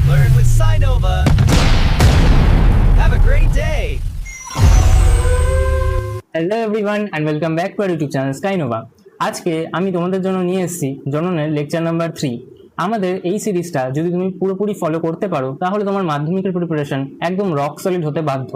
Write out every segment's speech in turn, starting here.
Learn with Sinova. Have a great day. Hello everyone and welcome back to our YouTube channel Skynova. আজকে আমি তোমাদের জন্য নিয়ে এসেছি জননের লেকচার নাম্বার 3। আমাদের এই সিরিজটা যদি তুমি পুরোপুরি ফলো করতে পারো তাহলে তোমার মাধ্যমিকের প্রিপারেশন একদম রক সলিড হতে বাধ্য।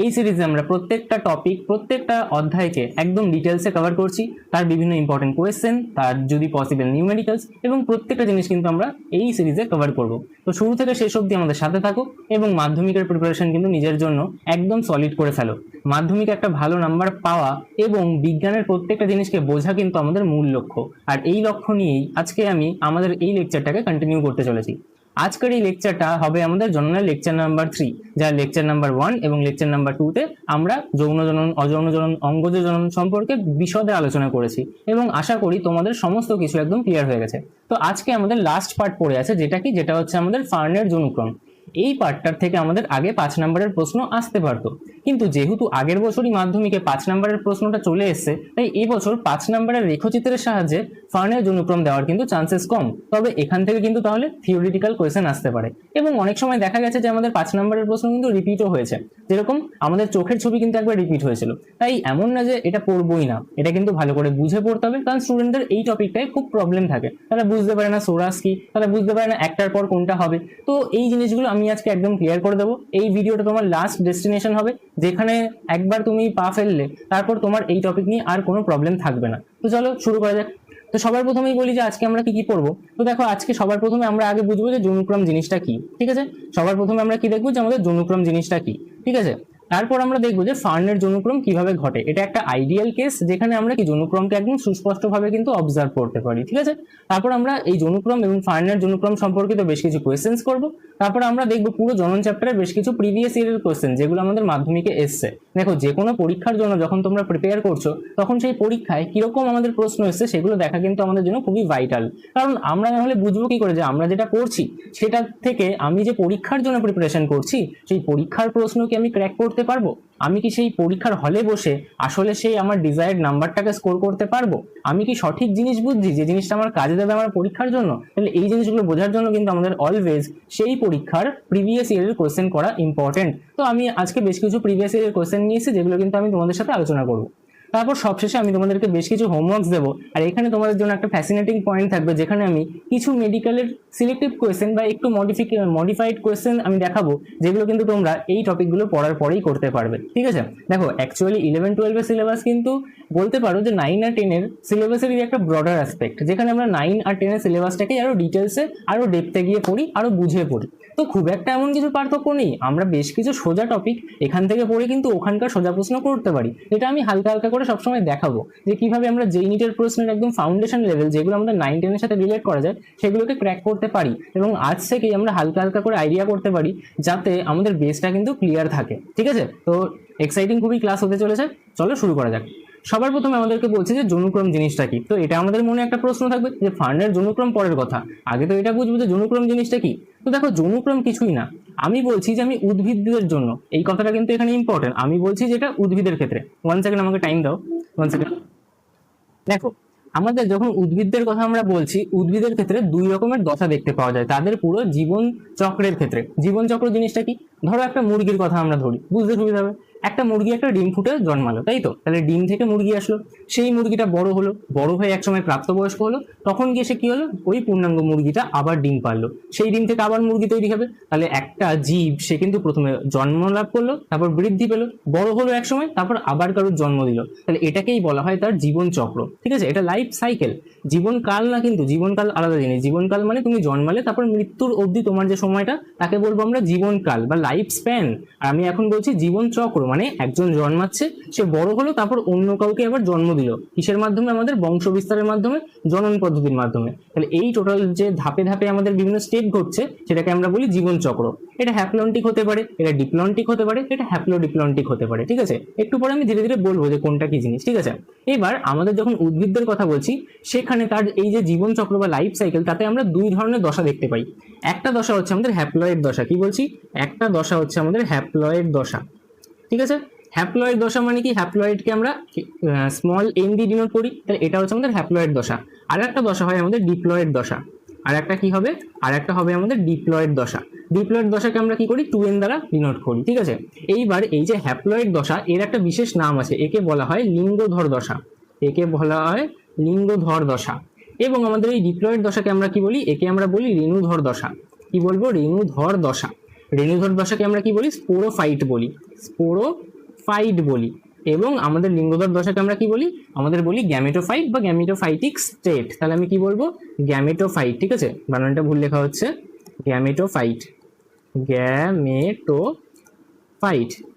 এই সিরিজে আমরা প্রত্যেকটা টপিক, প্রত্যেকটা অধ্যায়কে একদম ডিটেলসে কভার করছি, তার বিভিন্ন ইম্পর্টেন্ট কোয়েশ্চেন, তার যদি পসিবল নিউমেরিক্যালস এবং প্রত্যেকটা জিনিস কিন্তু আমরা এই সিরিজে কভার করব। তো শুরু থেকে শেষ অবধি আমাদের সাথে থাকো এবং মাধ্যমিকের প্রিপারেশন কিন্তু নিজের জন্য একদম সলিড করে ফেলো। মাধ্যমিকে একটা ভালো নাম্বার পাওয়া এবং বিজ্ঞানের প্রত্যেকটা জিনিসকে বোঝা কিন্তু আমাদের মূল লক্ষ্য। আর এই লক্ষ্য নিয়েই আজকে আমি আমাদের এই লেকচারটাকে কন্টিনিউ করতে চলেছি। আজকের এই লেকচারটা হবে আমাদের জননের লেকচার নাম্বার 3, যার লেকচার নাম্বার 1 এবং লেকচার নাম্বার 2-তে আমরা যৌন জনন, অযৌন জনন, অঙ্গজ জনন সম্পর্কে বিশদে আলোচনা করেছি এবং আশা করি তোমাদের সমস্ত কিছু একদম ক্লিয়ার হয়ে গেছে। তো আজকে আমাদের লাস্ট পার্ট পড়ে আছে, যেটা হচ্ছে আমাদের ফার্নের যৌনক্রম। এই পার্টটার থেকে আমাদের আগে 5 নম্বরের প্রশ্ন আসতে পারতো, কিন্তু যেহেতু আগের বছরই মাধ্যমিকে 5 নম্বরের প্রশ্নটা চলে এসেছে, তাই এই বছর 5 নম্বরের রেখচিত্রের সাহায্যে ফার্নের যৌনক্রম দেওয়ার কিন্তু চান্সেস কম। তবে এখান থেকে কিন্তু তাহলে থিওরিটিক্যাল কোয়েশ্চেন আসতে পারে এবং অনেক সময় দেখা গেছে যে আমাদের 5 নম্বরের প্রশ্ন কিন্তু রিপিটও হয়েছে। যেরকম আমাদের চোখের ছবি কিন্তু একবার রিপিট হয়েছিল। তাই এমন না যে এটা পড়বই না, এটা কিন্তু ভালো করে বুঝে পড়তে হবে, কারণ স্টুডেন্টদের এই টপিকটায় খুব প্রবলেম থাকে। তারা বুঝতে পারে না সোরাস কি, তারা বুঝতে পারে না একটার পর কোনটা হবে। তো এই জিনিসগুলো আমি আজকে একদম ক্লিয়ার করে দেবো। এই ভিডিওটা তোমার লাস্ট ডেস্টিনেশন হবে, যেখানে একবার তুমি পা ফেললে তারপর তোমার এই টপিক নিয়ে আর কোনো প্রবলেম থাকবে না। তো চলো শুরু করা যাক। তো সবার প্রথমেই বলি যে আজকে আমরা কি পড়বো। তো দেখো, আজকে সবার প্রথমে আমরা আগে বুঝবো যে যৌনক্রম জিনিসটা কি। ঠিক আছে, সবার প্রথমে আমরা কি দেখবো যে আমাদের যৌনক্রম জিনিসটা কি। ঠিক আছে, তারপর আমরা দেখবো যে ফার্নের যৌনক্রম কিভাবে ঘটে। এটা একটা আইডিয়াল কেস যেখানে আমরা কি যৌনক্রমকে একদম সুস্পষ্টভাবে কিন্তু অবজার্ভ করতে পারি। ঠিক আছে, তারপর আমরা এই যৌনক্রম এবং ফার্নের যৌনক্রম সম্পর্কিত বেশ কিছু কোয়েশ্চেন্স করবো। তারপর আমরা দেখবো পুরো জনন চ্যাপ্টারের বেশ কিছু প্রিভিয়াস ইয়ারের কোয়েশ্চেন যেগুলো আমাদের মাধ্যমিকে এসছে। দেখো, যে কোনো পরীক্ষার জন্য যখন তোমরা প্রিপেয়ার করছো তখন সেই পরীক্ষায় কিরকম আমাদের প্রশ্ন এসছে সেগুলো দেখা কিন্তু আমাদের জন্য খুবই ভাইটাল। কারণ আমরা না হলে বুঝবো কি করে যে আমরা যেটা পড়ছি সেটা থেকে আমি যে পরীক্ষার জন্য প্রিপারেশন করছি সেই পরীক্ষার প্রশ্ন কি আমি ক্র্যাক করতে পারবো? আমি কি সেই পরীক্ষার হলে বসে আসলে সেই আমার ডিজায়ার্ড নাম্বারটাকে স্কোর করতে পারবো? আমি কি সঠিক জিনিস বুঝছি যে জিনিসটা আমার কাজে দেবে আমার পরীক্ষার জন্য? তাহলে এই জিনিসগুলো বোঝার জন্য কিন্তু আমাদের অলওয়েজ সেই পরীক্ষার প্রিভিয়াস ইয়ারের কোয়েশ্চেন করা ইম্পর্টেন্ট। তো আমি আজকে বেশ কিছু প্রিভিয়াস ইয়ারের কোয়েশ্চেন নিয়েছি যেগুলো কিন্তু আমি তোমাদের সাথে আলোচনা করবো। তারপর সবশেষে আমি তোমাদেরকে বেশ কিছু হোমওয়ার্কস দেবো। আর এখানে তোমাদের জন্য একটা ফ্যাসিনেটিং পয়েন্ট থাকবে, যেখানে আমি কিছু মেডিকেলের সিলেক্টিভ কোয়েশ্চেন বা একটু মডিফাইড কোয়েশ্চেন আমি দেখাবো, যেগুলো কিন্তু তোমরা এই টপিকগুলো পড়ার পরেই করতে পারবে। ঠিক আছে, দেখো অ্যাকচুয়ালি 11-12 এর সিলেবাস কিন্তু বলতে পারো যে 9 আর 10 এর সিলেবাসেরই একটা ব্রডার অ্যাসপেক্ট, যেখানে আমরা 9 আর 10 এর সিলেবাসটাকে আরো ডিটেলসে, আরো ডেপথে গিয়ে পড়ি, আরো বুঝে পড়ি। তো খুব একটা এমন কিছু পার্থক্য নেই, আমরা বেশ কিছু সোজা টপিক এখান থেকে পড়ে কিন্তু ওখানকার সোজা প্রশ্ন করতে পারি। এটা আমি হালকা হালকা করে সবসময় দেখাবো যে কিভাবে আমরা যেই নিটের প্রশ্নের একদম ফাউন্ডেশন লেভেল, যেগুলো আমাদের 9-10 এর সাথে রিলেট করা যায়, সেগুলোকে ক্র্যাক করতে পারি এবং আজ থেকেই আমরা হালকা হালকা করে আইডিয়া করতে পারি, যাতে আমাদের বেসটা কিন্তু ক্লিয়ার থাকে। ঠিক আছে, তো এক্সাইটিং খুবই ক্লাস হতে চলেছে, চলো শুরু করা যাক। সবার প্রথমে আমাদেরকে বলছে যে যৌনক্রম জিনিসটা কি। তো এটা আমাদের মনে একটা প্রশ্ন থাকবে যে ফার্নের যৌনক্রম পরের কথা, আগে তো এটা বুঝবো যে যৌনক্রম জিনিসটা কি। তো দেখো, যৌনক্রম কিছুই না, আমি বলছি যে আমি উদ্ভিদদের জন্য, এই কথাটা কিন্তু এখানে ইম্পর্টেন্ট, আমি বলছি যেটা উদ্ভিদের ক্ষেত্রে। 1 সেকেন্ড আমাকে টাইম দাও, 1 সেকেন্ড। দেখো, আমাদের যখন উদ্ভিদদের কথা আমরা বলছি, উদ্ভিদের ক্ষেত্রে 2 রকমের দশা দেখতে পাওয়া যায় তাদের পুরো জীবন চক্রের ক্ষেত্রে। জীবন চক্র জিনিসটা কি? ধরো একটা মুরগির কথা আমরা ধরি, বুঝতে সুবিধা হবে। একটা মুরগি একটা ডিম ফুটে জন্মালো, তাই তো? তাহলে ডিম থেকে মুরগি আসলো, সেই মুরগিটা বড় হলো, বড় হয়ে একসময় প্রাপ্তবয়স্ক হলো, তখন গিয়ে সে কি হলো, ওই পূর্ণাঙ্গ মুরগিটা আবার ডিম পারলো, সেই ডিম থেকে আবার মুরগি তৈরি হবে। তাহলে একটা জীব সে কিন্তু প্রথমে জন্ম লাভ করলো, তারপর বৃদ্ধি পেলো, বড় হলো একসময়, তারপর আবার কারোর জন্ম দিল। তাহলে এটাকেই বলা হয় তার জীবন চক্র। ঠিক আছে, এটা লাইফ সাইকেল, জীবনকাল না, কিন্তু জীবনকাল আলাদা জিনিস। জীবনকাল মানে তুমি জন্মালে তারপর মৃত্যুর অবধি তোমার যে সময়টা, তাকে বলবো আমরা জীবনকাল বা লাইফ স্প্যান। আর আমি এখন বলছি জীবন চক্র, মানে একজন জন্মাচ্ছে, সে বড় হলো, তারপর অন্য কাউকে আবার জন্ম দিল, কিসের মাধ্যমে? আমাদের বংশ বিস্তারের মাধ্যমে, জনন পদ্ধতির মাধ্যমে। তাহলে এই টোটাল যে ধাপে ধাপে আমাদের বিভিন্ন স্টেপ ঘটছে, সেটাকে আমরা বলি জীবন চক্র। এটা হ্যাপ্লন্টিক হতে পারে, এটা ডিপ্লন্টিক হতে পারে, এটা হ্যাপ্লোডিপ্লন্টিক হতে পারে। ঠিক আছে, একটু পরে আমি ধীরে ধীরে বলবো যে কোনটা কি জিনিস। ঠিক আছে, এবার আমাদের যখন উদ্ভিদদের কথা বলছি, সেখানে তার এই যে জীবন চক্র বা লাইফ সাইকেল, তাতে আমরা 2 ধরনের দশা দেখতে পাই। একটা দশা হচ্ছে আমাদের হ্যাপ্লয়েড দশা। কি বলছি? একটা দশা হচ্ছে আমাদের হ্যাপ্লয়েড দশা। ঠিক আছে, হ্যাপ্লয়েড দশা মানে কি? হ্যাপ্লয়েডকে আমরা স্মল এম দিয়ে ডিনোট করি, তাহলে এটা হচ্ছে আমাদের হ্যাপ্লয়েড দশা। আর একটা দশা হয় আমাদের ডিপ্লয়েড দশা। আর একটা কি হবে? আর একটা হবে আমাদের ডিপ্লয়েড দশা। ডিপ্লয়েড দশাকে আমরা কি করি 2n দ্বারা ডিনোট করি, ঠিক আছে। এইবার এই যে হ্যাপ্লয়েড দশা এর একটা বিশেষ নাম আছে, একে বলা হয় লিঙ্গধর দশা, একে বলা হয় লিঙ্গধর দশা। এবং আমাদের এই ডিপ্লয়েড দশাকে আমরা কি বলি, একে আমরা বলি রেণুধর দশা। কি বলবো, রেণুধর দশা। রেণুধর দশাকে আমরা কি বলি, স্পোরোফাইট বলি, স্পোরোফাইট বলি। এবং আমাদের লিঙ্গধর দশাকে আমরা কি বলি, আমাদের বলি গ্যামেটোফাইট বা গ্যামেটোফাইটিক স্টেট। তাহলে আমি কি বলবো, গ্যামেটোফাইট, ঠিক আছে, বানানটা ভুল লেখা হচ্ছে, গ্যামেটোফাইট, গ্যামেটোফাইট,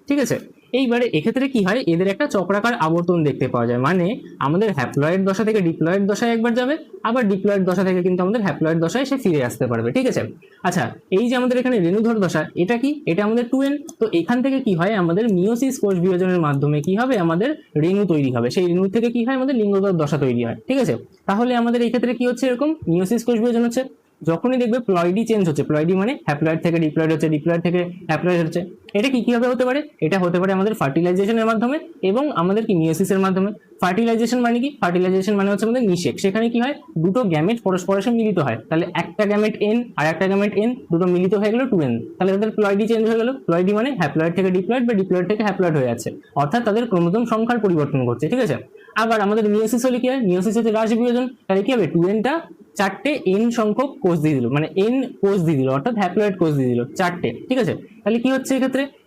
ঠিক আছে। এইবারে এক্ষেত্রে কি হয়, এদের একটা চক্রাকার আবর্তন দেখতে পাওয়া যায়, মানে আমাদের হ্যাপ্লয়েড দশা থেকে ডিপ্লয়েড দশায় একবার যাবে, আবার ডিপ্লয়েড দশা থেকে কিন্তু আমাদের হ্যাপ্লয়েড দশায় সে ফিরে আসতে পারবে, ঠিক আছে। আচ্ছা, এই যে আমাদের এখানে রেণুধর দশা, এটা কি, এটা আমাদের 2n। তো এখান থেকে কি হয়, আমাদের মিওসিস কোষ বিভাজনের মাধ্যমে কি হবে, আমাদের রেণু তৈরি হবে, সেই রেণু থেকে কি হয়, আমাদের লিঙ্গধর দশা তৈরি হয়, ঠিক আছে। তাহলে আমাদের এই ক্ষেত্রে কি হচ্ছে, এরকম মিওসিস কোষ বিভাজন হচ্ছে। যখনই দেখবে প্লয়েডি চেঞ্জ হচ্ছে, প্লয়েডি মানে হ্যাপ্লয়েড থেকে ডিপ্লয়েড হচ্ছে, ডিপ্লয়েড থেকে হ্যাপ্লয়েড হচ্ছে, এটা কি কিভাবে হতে পারে, এটা হতে পারে আমাদের ফার্টিলাইজেশনের মাধ্যমে এবং আমাদের কি মিওসিসের মাধ্যমে। ফার্টিলাইজেশন মানে কি, ফার্টিলাইজেশন মানে হচ্ছে আমাদের নিষেক, সেখানে কি হয়, দুটো গ্যামেট পরস্পরের সাথে মিলিত হয়, তাহলে একটা গ্যামেট n আর একটা গ্যামেট n দুটো মিলিত হয়ে গেল 2n, তাহলে তাদের প্লয়েডি চেঞ্জ হয়ে গেল। প্লয়েডি মানে হ্যাপ্লয়েড থেকে ডিপ্লয়েড বা ডিপ্লয়েড থেকে হ্যাপ্লয়েড হয়ে যাচ্ছে, অর্থাৎ তাদের ক্রোমোজোম সংখ্যার পরিবর্তন করছে, ঠিক আছে। আবার আমাদের মিওসিস হলে কি হয়, মিওসিস হচ্ছে রাশ বিভাজন, তাহলে কি হবে, 2nটা 4টে n সংখ্যক কোষ দিয়ে দিল, মানে n কোষ দিয়ে দিল, অর্থাৎ হ্যাপ্লয়েড কোষ দিয়ে দিল 4টে, ঠিক আছে। তাহলে কি হচ্ছে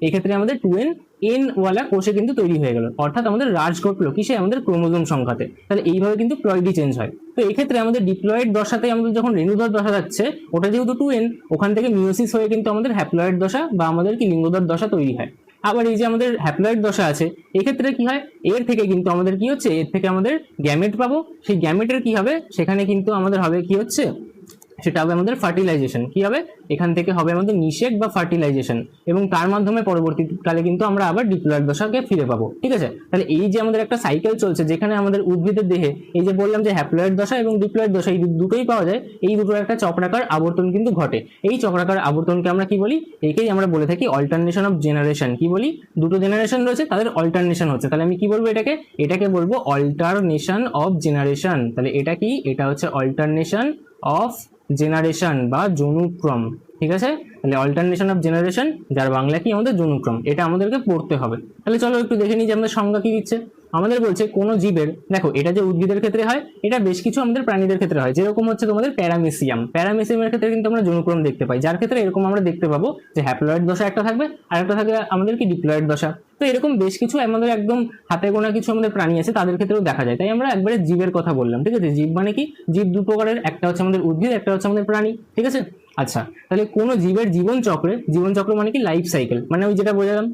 এক্ষেত্রে আমাদের 2n n ওয়ালা কোষে কিন্তু তৈরি হয়ে গেল, অর্থাৎ আমাদের হ্রাস ঘটলো কিসে, আমাদের ক্রোমোজোম সংখ্যাতে। তাহলে এইভাবে কিন্তু প্লয়েডি চেঞ্জ হয়। তো এক্ষেত্রে আমাদের ডিপ্লয়েড দশাতে আমাদের যখন রেণুধর দশা যাচ্ছে, ওটা যেহেতু 2n, ওখান থেকে মিওসিস হয়ে কিন্তু আমাদের হ্যাপ্লয়েড দশা বা আমাদের কি লিঙ্গধর দশা তৈরি হয়। আবার এই যে আমাদের হ্যাপ্লয়েড দশা আছে, এক্ষেত্রে কি হয়, এর থেকে কিন্তু আমাদের কি হচ্ছে, এর থেকে আমাদের গ্যামেট পাবো, সেই গ্যামেটের কি হবে, সেখানে কিন্তু আমাদের হবে কি হচ্ছে, সেটা হবে আমাদের ফার্টিলাইজেশন। কি হবে, এখান থেকে হবে আমাদের নিষেক বা ফার্টিলাইজেশন, এবং তার মাধ্যমে পরবর্তীকালে কিন্তু আমরা আবার ডিপ্লয়েড দশাকে ফিরে পাবো, ঠিক আছে। তাহলে এই যে আমাদের একটা সাইকেল চলছে, যেখানে আমাদের উদ্ভিদের দেহে এই যে বললাম যে হ্যাপ্লয়েড দশা এবং ডিপ্লয়েড দশা এই দুটোই পাওয়া যায়, এই দুটোর একটা চক্রাকার আবর্তন কিন্তু ঘটে। এই চক্রাকার আবর্তনকে আমরা কি বলি, একেই আমরা বলে থাকি অল্টারনেশন অফ জেনারেশন। কি বলি, দুটো জেনারেশন রয়েছে, তাদের অল্টারনেশন হচ্ছে, তাহলে আমি কি বলবো, এটাকে বলবো অল্টারনেশন অফ জেনারেশন। তাহলে এটা কি, এটা হচ্ছে অল্টারনেশন অফ জেনারেশন বা যৌনুক্রম, ঠিক আছে। তাহলে অল্টারনেশন অফ জেনারেশন, যার বাংলা কি আমাদের যৌনুক্রম, এটা আমাদেরকে পড়তে হবে। তাহলে চলো একটু দেখে নিই যে আমাদের সংজ্ঞা কি দিচ্ছে। আমাদের বলছে কোনো জীবের, দেখো এটা যে উদ্ভিদের ক্ষেত্রে হয়, এটা বেশ কিছু আমাদের প্রাণীদের ক্ষেত্রে হয়, যেরকম হচ্ছে তোমাদের প্যারামেসিয়ামের ক্ষেত্রে কিন্তু আমরা যৌনুক্রম দেখতে পাই, যার ক্ষেত্রে এরকম আমরা দেখতে পাবো যে হ্যাপ্লয়েড দশা একটা থাকবে আর একটা থাকবে আমাদের কি ডিপ্লয়েড দশা। তো এরকম বেশ কিছু আমাদের একদম হাতে গোনা কিছু আমাদের প্রাণী আছে, তাদের ক্ষেত্রেও দেখা যায়। তাই আমরা একবারে জীবের কথা বললাম, ঠিক আছে। জীব মানে কি, জীব দু প্রকারের, একটা হচ্ছে আমাদের উদ্ভিদ, একটা হচ্ছে আমাদের প্রাণী, ঠিক আছে। আচ্ছা, তাহলে কোনো জীবের জীবনচক্র মানে কি লাইফ সাইকেল, মানে ওই যেটা বোঝালাম।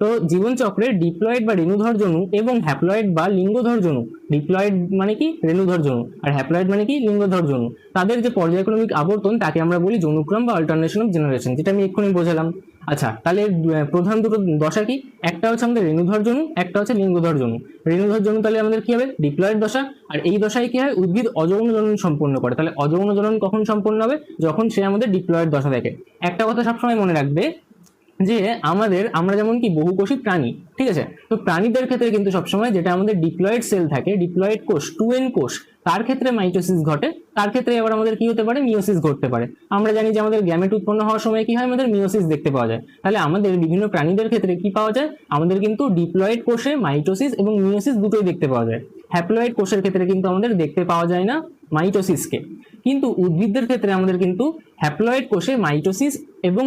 তো জীবনচক্রের ডিপ্লয়েড বা রেণুধর জনু এবং হ্যাপ্লয়েড বা লিঙ্গধর জনু, ডিপ্লয়েড মানে কি রেণুধর জনু আর হ্যাপ্লয়েড মানে কি লিঙ্গধর জনু, তাদের যে পর্যায়ক্রমিক আবর্তন তাকে আমরা বলি যৌনুক্রম বা অল্টারনেশন অফ জেনারেশন, যেটা আমি এক্ষুনি বোঝালাম। আচ্ছা, তাহলে প্রধান দুটো দশা কি, একটা হচ্ছে আমাদের রেণুধর জনু, একটা হচ্ছে লিঙ্গধর জনু। রেণুধর জনু তাহলে আমাদের কি হবে, ডিপ্লয়েড দশা, আর এই দশায় কি হয়, উদ্ভিদ অযৌন জনন সম্পন্ন করে। তাহলে অযৌন জনন কখন সম্পন্ন হবে, যখন সে আমাদের ডিপ্লয়েড দশা দেখে। একটা কথা সবসময় মনে রাখবে যে আমরা যেমন কি বহুকোষী প্রাণী, ঠিক আছে। তো প্রাণীদের ক্ষেত্রে কিন্তু সবসময় যেটা আমাদের ডিপ্লয়েড সেল থাকে, ডিপ্লয়েড কোষ 2n কোষ, তার ক্ষেত্রে মাইটোসিস ঘটে, তার ক্ষেত্রে আবার আমাদের কি হতে পারে, মিওসিস ঘটতে পারে। আমরা জানি যে আমাদের গ্যামেট উৎপন্ন হওয়ার সময় কি হয়, আমাদের মিওসিস দেখতে পাওয়া যায়। তাহলে আমাদের বিভিন্ন প্রাণীদের ক্ষেত্রে কি পাওয়া যায়, আমাদের কিন্তু ডিপ্লয়েড কোষে মাইটোসিস এবং মিওসিস দুটোই দেখতে পাওয়া যায়। হ্যাপ্লয়েড কোষের ক্ষেত্রে কিন্তু আমাদের দেখতে পাওয়া যায় না মাইটোসিসকে, কিন্তু উদ্ভিদদের ক্ষেত্রে আমাদের কিন্তু হ্যাপ্লয়েড কোষে মাইটোসিস এবং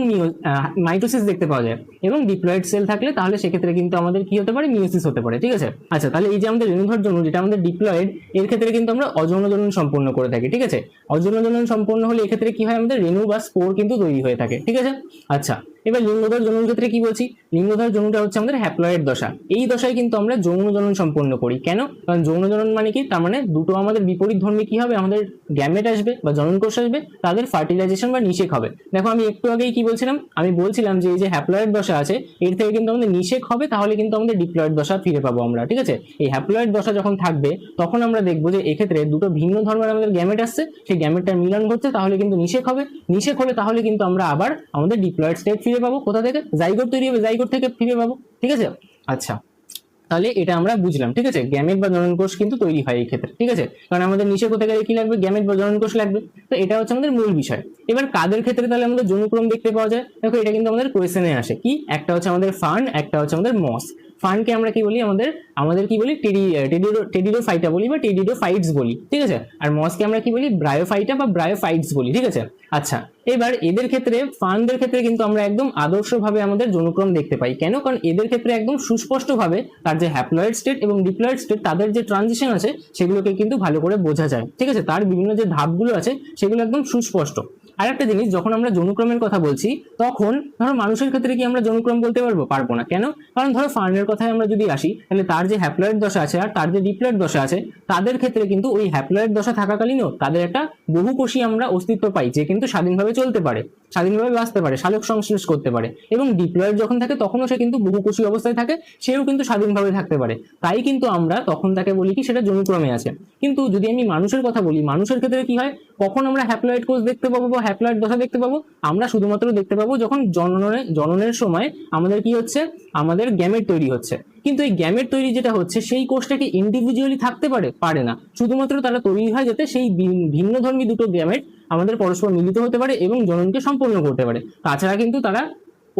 মাইটোসিস দেখতে পাওয়া যায়, এবং ডিপ্লয়েড সেল থাকলে তাহলে সেক্ষেত্রে কিন্তু আমাদের কি হতে পারে, মিওসিস হতে পারে, ঠিক আছে। আচ্ছা, তাহলে এই যে আমাদের রেণুধর জনু, যেটা আমাদের ডিপ্লয়েড, এর ক্ষেত্রে কিন্তু আমরা অযৌন জনন সম্পন্ন করে থাকি, ঠিক আছে। অযৌন জনন সম্পন্ন হলে এক্ষেত্রে কি হয়, আমাদের রেণু বা স্পোর কিন্তু তৈরি হয়ে থাকে, ঠিক আছে। আচ্ছা, এবার লিঙ্গধর জনুর ক্ষেত্রে কি বলছি, লিঙ্গধর জনুটা হচ্ছে আমাদের হ্যাপ্লয়েড দশা। এই দশায় কিন্তু আমরা যৌন জনন সম্পন্ন করি। কেন, কারণ যৌন জনন মানে কি, তার মানে দুটো আমাদের বিপরীত ধর্মী কি হবে, আমাদের গ্যামেট আসবে বা জনন কোষ আসবে, তাদের ফার্টিলাইজেশন বা নিষেক হবে। দেখো আমি একটু আগেই কি বলছিলাম, আমি বলছিলাম যে এই যে হ্যাপ্লয়েড দশা আছে, এর থেকে কিন্তু আমাদের নিষেক হবে, তাহলে কিন্তু আমাদের ডিপ্লয়েড দশা ফিরে পাবো আমরা, ঠিক আছে। এই হ্যাপ্লয়েড দশা যখন থাকবে, তখন আমরা দেখবো যে এক্ষেত্রে দুটো ভিন্ন ধর্মের আমাদের গ্যামেট আসছে, সেই গ্যামেটটার মিলন ঘটছে, তাহলে কিন্তু নিষেক হবে। নিষেক হলে তাহলে কিন্তু আমরা আবার আমাদের ডিপ্লয়েড স্টেট ফিরে পাবো। কোথা থেকে, জাইগোট তৈরি হবে, জাইগোট থেকে ফিরে পাবো, ঠিক আছে। আচ্ছা, তাহলে এটা আমরা বুঝলাম, ঠিক আছে। গ্যামেট বা জনন কোষ কিন্তু তৈরি হয় এই ক্ষেত্রে, ঠিক আছে, কারণ আমাদের নিচে কোথায় গেলে কি লাগবে, গ্যামেট বা জনন কোষ লাগবে। তো এটা হচ্ছে আমাদের মূল বিষয়। এবার কাদের ক্ষেত্রে তাহলে আমাদের যৌনক্রম দেখতে পাওয়া যায়, দেখো এটা কিন্তু আমাদের কোয়েশ্চেনে আসে, কি একটা হচ্ছে আমাদের ফার্ন, একটা হচ্ছে আমাদের মস। ফার্নকে আমরা কি বলি, আমাদের কি বলি, টেডিডোফাইটা বলি বা টেডিডোফাইটস বলি, ঠিক আছে। আর মসকে আমরা কি বলি, ব্রায়োফাইটা বা ব্রায়োফাইটস বলি, ঠিক আছে। আচ্ছা, এবার এদের ক্ষেত্রে, ফার্নদের ক্ষেত্রে কিন্তু আমরা একদম আদর্শভাবে আমাদের যৌনক্রম দেখতে পাই। কেন? কারণ এদের ক্ষেত্রে একদম সুস্পষ্টভাবে তার যে হ্যাপ্লয়েড স্টেট এবং ডিপ্লয়েড স্টেট, তাদের যে ট্রানজিশন আছে সেগুলোকে কিন্তু ভালো করে বোঝা যায়, ঠিক আছে। তার বিভিন্ন যে ধাপগুলো আছে সেগুলো একদম সুস্পষ্ট। আর একটা জিনিস, যখন আমরা যৌনক্রমের কথা বলছি তখন ধরো মানুষের ক্ষেত্রে কি আমরা যৌনক্রম বলতে পারবো না। কেন? কারণ ধরো ফার্নের কথায় আমরা যদি আসি, তাহলে তার যে হ্যাপ্লয়েড দশা আছে আর তার যে ডিপ্লয়েড দশা আছে, তাদের ক্ষেত্রে কিন্তু ওই হ্যাপ্লয়েড দশা থাকাকালীনও তাদের একটা বহুকোষী আমরা অস্তিত্ব পাই, যে কিন্তু স্বাধীনভাবে চলতে পারে, স্বাধীনভাবে বাঁচতে পারে, সালোক সংশ্লেষ করতে পারে। এবং ডিপ্লয়েড যখন থাকে তখনও সে কিন্তু বহুকোষী অবস্থায় থাকে, সেও কিন্তু স্বাধীনভাবে থাকতে পারে। তাই কিন্তু আমরা তখন তাকে বলি কি, সেটা যৌনক্রমে আছে। কিন্তু যদি আমি মানুষের কথা বলি, মানুষের ক্ষেত্রে কি হয়, কখন আমরা হ্যাপ্লয়েড কোষ দেখতে পাবো বা হ্যাপ্লয়েড দশা দেখতে পাবো, আমরা শুধুমাত্র দেখতে পাবো যখন জননের সময় আমাদের কি হচ্ছে, আমাদের গ্যামেট তৈরি হচ্ছে। কিন্তু এই গ্যামেট তৈরি যেটা হচ্ছে, সেই কোষটা কি ইন্ডিভিজুয়ালি থাকতে পারে না। শুধুমাত্র তারা তৈরি হয় যাতে সেই ভিন্নধর্মী দুটো গ্যামেট আমাদের পরস্পর মিলিত হতে পারে এবং জননকে সম্পন্ন করতে পারে। তাছাড়া কিন্তু তারা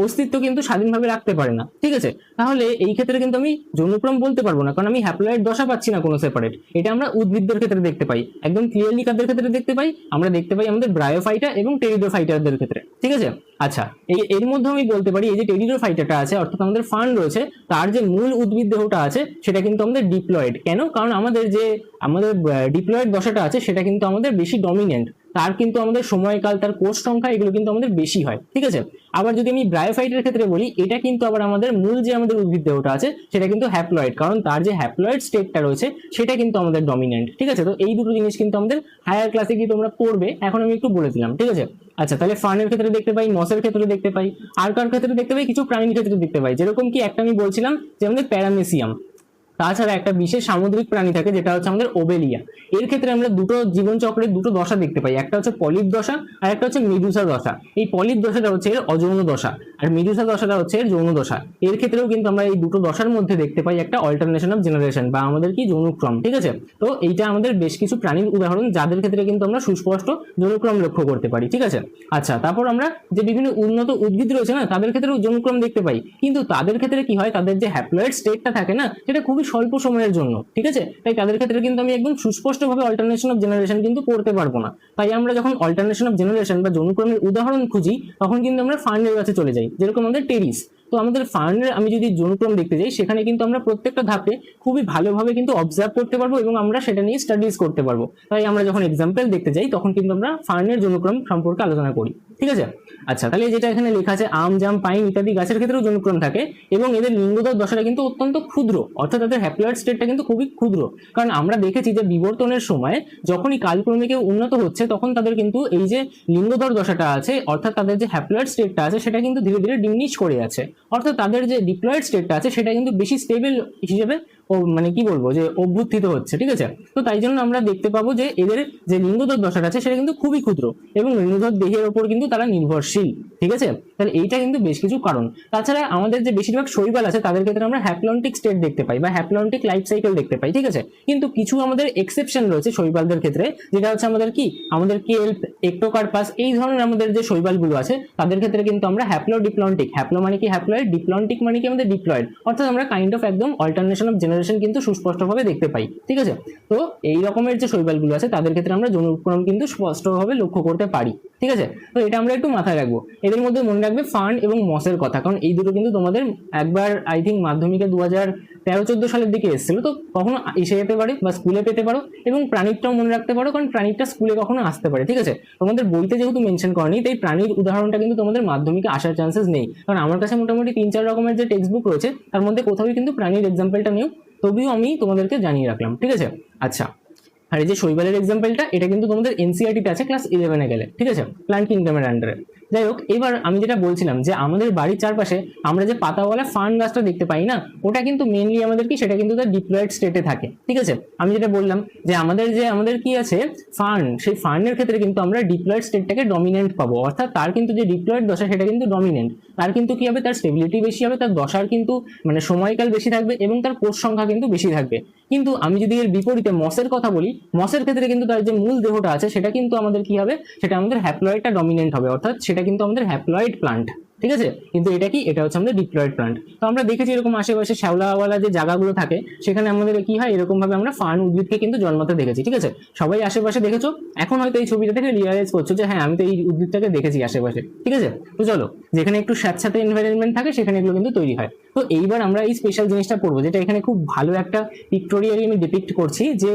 অস্তিত্ব কিন্তু স্বাধীনভাবে রাখতে পারে না, ঠিক আছে। তাহলে এই ক্ষেত্রে কিন্তু আমি যৌনক্রম বলতে পারবো না, কারণ আমি হ্যাপ্লয়েড দশা পাচ্ছি না কোনো সেপারেট। এটা আমরা উদ্ভিদদের ক্ষেত্রে দেখতে পাই, একদম ক্লিয়ারলি কাদের ক্ষেত্রে দেখতে পাই, আমরা দেখতে পাই আমাদের ব্রায়োফাইটা এবং টেরিডোফাইটারদের ক্ষেত্রে, ঠিক আছে। আচ্ছা, এর মধ্যে আমি বলতে পারি, এই যে টেরিডোফাইটাটা আছে, অর্থাৎ আমাদের ফার্ন রয়েছে, তার যে মূল উদ্ভিদ দেহটা আছে সেটা কিন্তু আমাদের ডিপ্লয়েড। কেন? কারণ আমাদের ডিপ্লয়েড দশাটা আছে সেটা কিন্তু আমাদের বেশি ডমিনেন্ট, তার কিন্তু আমাদের সময়কাল, তার কোষ সংখ্যা এগুলো কিন্তু আমাদের বেশি হয়, ঠিক আছে। আবার যদি আমি ব্রায়োফাইটের ক্ষেত্রে বলি, এটা কিন্তু আবার আমাদের মূল যে আমাদের উদ্ভিদ দেহটা আছে সেটা কিন্তু হ্যাপ্লয়েড, কারণ তার যে হ্যাপ্লয়েড স্টেটটা রয়েছে সেটা কিন্তু আমাদের ডমিনেন্ট, ঠিক আছে। তো এই দুটো জিনিস কিন্তু আমাদের হায়ার ক্লাসে কি তোমরা পড়বে, এখন আমি একটু বলে দিলাম, ঠিক আছে। আচ্ছা, তাহলে ফার্নের ক্ষেত্রে দেখতে পাই, মসের ক্ষেত্রে দেখতে পাই, আর কার ক্ষেত্রে দেখতে পাই, কিছু প্রাণীর ক্ষেত্রে দেখতে পাই, যেরকম কি একটা আমি বলছিলাম যে আমাদের প্যারামেসিয়াম। তাছাড়া একটা বিশেষ সামুদ্রিক প্রাণী থাকে যেটা হচ্ছে আমাদের ওবেলিয়া। এর ক্ষেত্রে আমরা দুটো জীবন চক্রের দুটো দশা দেখতে পাই, একটা হচ্ছে পলিপ দশা আর একটা হচ্ছে মেডুসা দশা। এই পলিপ দশাটা হচ্ছে এর অযৌন দশা, আর মেডুসা দশাটা হচ্ছে এর যৌন দশা। এর ক্ষেত্রেও কিন্তু আমরা এই দুটো দশার মধ্যে দেখতে পাই একটা অল্টারনেশন অফ জেনারেশন বা আমাদের কি যৌনক্রম, ঠিক আছে। তো এইটা আমাদের বেশ কিছু প্রাণীর উদাহরণ যাদের ক্ষেত্রে কিন্তু আমরা সুস্পষ্ট যৌনক্রম লক্ষ্য করতে পারি, ঠিক আছে। আচ্ছা, তারপর আমরা যে বিভিন্ন উন্নত উদ্ভিদ রয়েছে না, তাদের ক্ষেত্রেও যৌনক্রম দেখতে পাই, কিন্তু তাদের ক্ষেত্রে কি হয়, তাদের যে হ্যাপ্লয়েড স্টেটটা থাকে না, সেটা খুবই স্বল্প সময়ের জন্য, ঠিক আছে। তাই তাদের ক্ষেত্রে কিন্তু আমি একদম সুস্পষ্টভাবে অল্টারনেশন অফ জেনারেশন কিন্তু করতে পারবো না। তাই আমরা যখন অল্টারনেশন অফ জেনারেশন বা যৌনক্রমের উদাহরণ খুঁজি, তখন কিন্তু আমরা ফার্নের কাছে চলে যাই, যেরকম আমাদের টেরিস। তো আমাদের ফার্নের আমি যদি যৌনক্রম দেখতে যাই, সেখানে কিন্তু আমরা প্রত্যেকটা ধাপে খুবই ভালোভাবে কিন্তু অবজার্ভ করতে পারবো এবং আমরা সেটা নিয়ে স্টাডিজ করতে পারবো। তাই আমরা যখন এক্সাম্পল দেখতে যাই, তখন কিন্তু আমরা ফার্নের যৌনক্রম সম্পর্কে আলোচনা করি, ঠিক আছে। আচ্ছা, তাহলে যেটা এখানে লেখা আছে, আম, জাম, পাইন ইত্যাদি গাছের ক্ষেত্রেও যৌনক্রম থাকে এবং এদের লিঙ্গদ্বয় দশাটা কিন্তু অত্যন্ত ক্ষুদ্র, অর্থাৎ তাদের হ্যাপ্লয়েড স্টেটটা কিন্তু খুবই ক্ষুদ্র। কারণ আমরা দেখেছি যে বিবর্তনের সময় যখনই কালক্রমে কেউ উন্নত হচ্ছে, তখন তাদের কিন্তু এই যে লিঙ্গধর দশাটা আছে, অর্থাৎ তাদের যে হ্যাপ্লয়েড স্টেটটা আছে সেটা কিন্তু ধীরে ধীরে ডিমিনিশ করে আছে, অর্থাৎ তাদের যে ডিপ্লয়েড স্টেটটা আছে সেটা কিন্তু বেশি স্টেবল হিসেবে মানে কি বলবো যে অভ্যুত্থিত হচ্ছে, ঠিক আছে। তো তাই জন্য আমরা দেখতে পাবো যে এদের যে লিঙ্গধর দশাটা আছে সেটা কিন্তু খুবই ক্ষুদ্র এবং লিঙ্গধর দেহের ওপর কিন্তু তারা নির্ভরশীল, ঠিক আছে। তাহলে এইটা কিন্তু বেশ কিছু কারণ। তাছাড়া আমাদের যে বেশিরভাগ শৈবাল আছে তাদের ক্ষেত্রে আমরা হ্যাপ্লন্টিক স্টেট দেখতে পাই বা হ্যাপ্লন্টিক লাইফ সাইকেল দেখতে পাই, ঠিক আছে। কিন্তু কিছু আমাদের এক্সেপশন রয়েছে শৈবালদের ক্ষেত্রে, যেটা হচ্ছে আমাদের কি, আমাদের কেল্প, একটোকার্পাস, এই ধরনের আমাদের যে শৈবালগুলো আছে তাদের ক্ষেত্রে কিন্তু আমরা হ্যাপ্লোডিপ্লন্টিক, হ্যাপ্লো মানে কি হ্যাপ্লয়েড, ডিপ্লন্টিক মানে কি আমাদের ডিপ্লয়েড, অর্থাৎ আমরা কাইন্ড অফ একদম অল্টারনেশন অফ জেনারেশন কিন্তু সুস্পষ্টভাবে দেখতে পাই, ঠিক আছে। তো এই রকমের যে শৈবালগুলো আছে তাদের ক্ষেত্রে আমরা যৌনক্রম কিন্তু স্পষ্টভাবে লক্ষ্য করতে পারি, ঠিক আছে। তো এটা আমরা একটু মাথায় রাখবো। এদের মধ্যে মনে রাখবে ফার্ন এবং মসের কথা, কারণ এই দুটো কিন্তু তোমাদের একবার আই থিঙ্ক মাধ্যমিকে 2013-14 সালের দিকে এসেছিল, তো কখনো এসে যেতে পারে বা স্কুলে পেতে পারো। এবং প্রাণীরটাও মনে রাখতে পারো, কারণ প্রাণীরটা স্কুলে কখনো আসতে পারে, ঠিক আছে। তোমাদের বইতে যেহেতু মেনশন করেনি, তাই প্রাণীর উদাহরণটা কিন্তু তোমাদের মাধ্যমিকে আসার চান্সেস নেই, কারণ আমার কাছে মোটামুটি 3-4 রকমের যে টেক্সট বুক রয়েছে তার মধ্যে কোথাও কিন্তু প্রাণীর এক্সাম্পলটা নেই, তবুও আমি তোমাদেরকে জানিয়ে রাখলাম, ঠিক আছে। আচ্ছা, আর এই যে শৈবালের এক্সাম্পলটা, এটা কিন্তু তোমাদের এনসিইআরটি তে আছে ক্লাস 11-এ গেলে, ঠিক আছে, প্ল্যান্ট কিংডমের আন্ডারে। যাই হোক, এবার আমি যেটা বলছিলাম যে আমাদের বাড়ির চারপাশে আমরা যে পাতাওয়ালা ফার্ন গাছটা দেখতে পাই না, ওটা কিন্তু মেইনলি আমাদের কি, সেটা কিন্তু তার ডিপ্লয়েড স্টেটে থাকে। ঠিক আছে, আমি যেটা বললাম যে আমাদের কি আছে ফার্ন, সেই ফার্নের ক্ষেত্রে কিন্তু আমরা ডিপ্লয়েড স্টেটটাকে ডমিনেন্ট পাবো, অর্থাৎ তার কিন্তু যে ডিপ্লয়েড দশা সেটা কিন্তু ডমিনেন্ট, তার কিন্তু কি হবে, তার স্টেবিলিটি বেশি হবে, তার দশার কিন্তু মানে সময়কাল বেশি থাকবে এবং তার কোষ সংখ্যা কিন্তু বেশি থাকবে। কিন্তু আমি যদি এর বিপরীতে মসের কথা বলি, মসের ক্ষেত্রে কিন্তু তার যে মূল দেহটা আছে সেটা কিন্তু আমাদের কি হবে, সেটা আমাদের হ্যাপ্লয়েডটা ডমিনেন্ট হবে, অর্থাৎ সেটা কিন্তু আমাদের হ্যাপ্লয়েড প্লান্ট। ঠিক আছে, কিন্তু এটা কি, এটা হচ্ছে আমাদের ডিপ্লয়েড প্লান্ট। তো আমরা দেখেছি এরকম আশেপাশে শ্যাওলাওয়ালা যে জায়গাগুলো থাকে সেখানে আমাদের কি হয়, এরকম ভাবে আমরা ফার্ন উদ্ভিদকে কিন্তু জন্মাতে দেখেছি। ঠিক আছে, সবাই আশেপাশে দেখেছো, এখন হয়তো এই ছবিটা থেকে রিয়ালাইজ করছো যে হ্যাঁ আমি তো এই উদ্ভিদটাকে দেখেছি আশেপাশে। ঠিক আছে, তো চলো, যেখানে একটু স্যাঁতস্যাঁতে এনভায়রনমেন্ট থাকে সেখানে এগুলো কিন্তু তৈরি হয়। তো এইবার আমরা এই স্পেশাল জিনিসটা পড়বো, যেটা এখানে খুব ভালো একটা পিক্টোরিয়ালি আমি ডিপিক্ট করছি, যে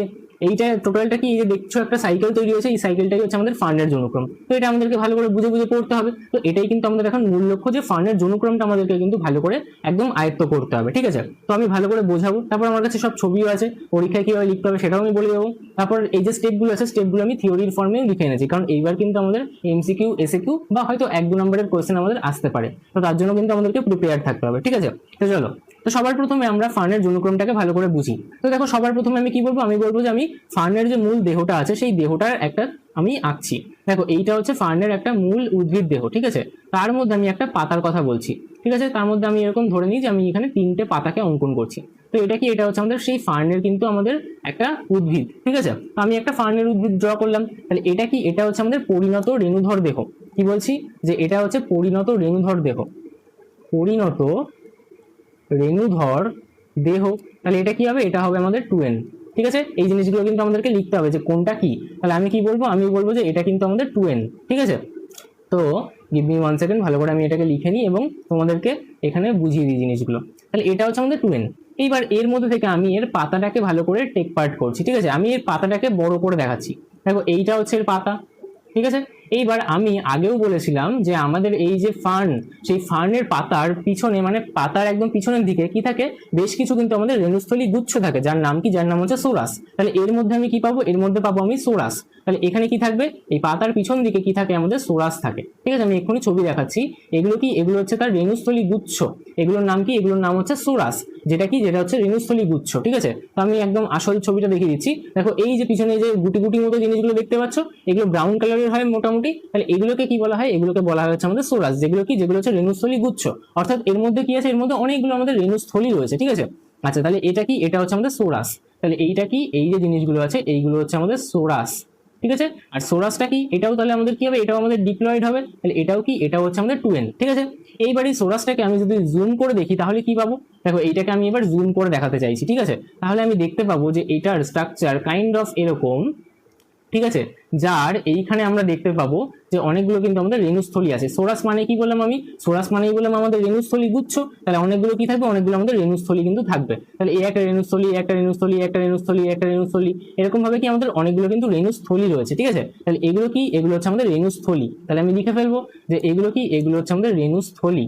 এইটা টোটালটা কি, এই যে দেখছো একটা সাইকেল তৈরি হয়েছে, এই সাইকেলটাই হচ্ছে আমাদের ফার্নের জনুক্রম। তো এটা আমাদেরকে ভালো করে বুঝে বুঝে পড়তে হবে। তো এটাই কিন্তু আমাদের এখন মূল লক্ষ্য, যে ফার্নের জনুক্রমটা আমাদেরকে কিন্তু ভালো করে একদম আয়ত্ত করতে হবে। ঠিক আছে, তো আমি ভালো করে বোঝাবো, তারপর আমার কাছে সব ছবিও আছে, পরীক্ষায় কিভাবে লিখতে হবে সেটাও আমি বলে দেবো। তারপর এই যে স্টেপগুলো আছে, স্টেপগুলো আমি থিওরির ফর্মেও লিখে এনেছি, কারণ এইবার কিন্তু আমাদের এমসিকিউ, এসএকিউ বা হয়তো 1-2 নম্বরের কোয়েশ্চেন আমাদের আসতে পারে, তো তার জন্য কিন্তু আমাদেরকে প্রিপেয়ার থাকতে হবে। ঠিক আছে, তো চলো, তো সবার প্রথমে আমরা ফার্নের জনুক্রমটাকে ভালো করে বুঝি। তো দেখো, সবার প্রথমে আমি কি বলবো, আমি বলবো যে আমি ফার্নের যে মূল দেহটা আছে সেই দেহটার একটা আমি আঁকছি। দেখো, এইটা হচ্ছে ফার্নের একটা মূল উদ্ভিদ দেহ। ঠিক আছে, তার মধ্যে আমি একটা পাতার কথা বলছি। ঠিক আছে, তার মধ্যে আমি এরকম ধরে নিই যে আমি এখানে 3টে পাতাকে অঙ্কন করছি। তো এটা কি, এটা হচ্ছে আমাদের সেই ফার্নের কিন্তু আমাদের একটা উদ্ভিদ। ঠিক আছে, তো আমি একটা ফার্নের উদ্ভিদ ড্র করলাম। তাহলে এটা কি, এটা হচ্ছে আমাদের পরিণত রেণুধর দেহ। কি বলছি, যে এটা হচ্ছে পরিণত রেণুধর দেহ, পরিণত রেণুধর দেহ। তাহলে এটা কি হবে, এটা হবে আমাদের 2n। ঠিক আছে, এই জিনিসগুলো কিন্তু আমাদেরকে লিখতে হবে যে কোনটা কি। তাহলে আমি কি বলবো, আমি বলবো যে এটা কিন্তু আমাদের 2n। ঠিক আছে, তো গিভ মি 1 সেকেন্ড, ভালো করে আমি এটাকে লিখে নিই এবং তোমাদেরকে এখানে বুঝিয়ে দিই জিনিসগুলো। তাহলে এটা হচ্ছে আমাদের 2n। এইবার এর মধ্যে থেকে আমি এর পাতাটাকে ভালো করে টেক পার্ট করছি। ঠিক আছে, আমি এর পাতাটাকে বড় করে দেখাচ্ছি। দেখো, এইটা হচ্ছে এর পাতা। ঠিক আছে, এইবার আমি আগেও বলেছিলাম যে আমাদের এই যে ফার্ন, সেই ফার্নের পাতার পিছনে, মানে পাতার একদম পিছনের দিকে কি থাকে, বেশ কিছু কিন্তু আমাদের রেণুস্থলী গুচ্ছ থাকে, যার নাম কি, যার নাম হচ্ছে সোরাস। তাহলে এর মধ্যে আমি কি পাবো, এর মধ্যে পাবো আমি সোরাস। তাহলে এখানে কি থাকবে, এই পাতার পিছন দিকে কি থাকে, আমাদের সোরাস থাকে। ঠিক আছে, আমি এক্ষুনি ছবি দেখাচ্ছি। এগুলো কি, এগুলো হচ্ছে তার রেণুস্থলী গুচ্ছ। এগুলোর নাম কি, এগুলোর নাম হচ্ছে সোরাস, যেটা কি, যেটা হচ্ছে রেণুস্থলী গুচ্ছ। ঠিক আছে, তো আমি একদম আসল ছবিটা দেখিয়ে দিচ্ছি। দেখো, এই যে পিছনে যে গুটি গুটি মতো জিনিসগুলো দেখতে পাচ্ছ, এগুলো ব্রাউন কালারের হয় মোটামুটি। তাহলে এগুলোকে কি বলা হয়, এগুলোকে বলা হচ্ছে আমাদের সোরাস, যেগুলো কি, যেগুলো হচ্ছে রেণুস্থলী গুচ্ছ। অর্থাৎ এর মধ্যে কি আছে, এর মধ্যে অনেকগুলো আমাদের রেণুস্থলী রয়েছে। ঠিক আছে, আচ্ছা, তাহলে এটা কি, এটা হচ্ছে আমাদের সোরাস। তাহলে এইটা কি, এই যে জিনিসগুলো আছে এইগুলো হচ্ছে আমাদের সোরাস। ঠিক আছে, আর সোরাসটা কি, এটাও তাহলে আমাদের কি হবে, এটাও আমাদের ডিপ্লয়েড হবে। তাহলে এটাও কি, এটাও হচ্ছে আমাদের 2n। ঠিক আছে, এইবার এই সোরাসটাকে আমি যদি জুম করে দেখি তাহলে কি পাবো, দেখো এইটাকে আমি এবার জুম করে দেখাতে চাইছি। ঠিক আছে, তাহলে আমি দেখতে পাবো যে এটার স্ট্রাকচার কাইন্ড অফ এরকম। ঠিক আছে, যার এইখানে আমরা দেখতে পাবো যে অনেকগুলো কিন্তু আমাদের রেণুস্থলী আছে। সোরাস মানে কি বললাম আমি, সোরাস মানেই বললাম আমাদের রেণুস্থলী গুচ্ছ। তাহলে অনেকগুলো কি থাকবে, অনেকগুলো আমাদের রেণুস্থলী কিন্তু থাকবে। তাহলে এই একটা রেণুস্থলী, একটা রেণুস্থলী, একটা রেণুস্থলী, একটা রেণুস্থলী, এরকম ভাবে কি আমাদের অনেকগুলো কিন্তু রেণুস্থলী রয়েছে। ঠিক আছে, তাহলে এগুলো কি, এগুলো হচ্ছে আমাদের রেণুস্থলী। তাহলে আমি লিখে ফেলবো যে এগুলো কি, এগুলো হচ্ছে আমাদের রেণুস্থলী।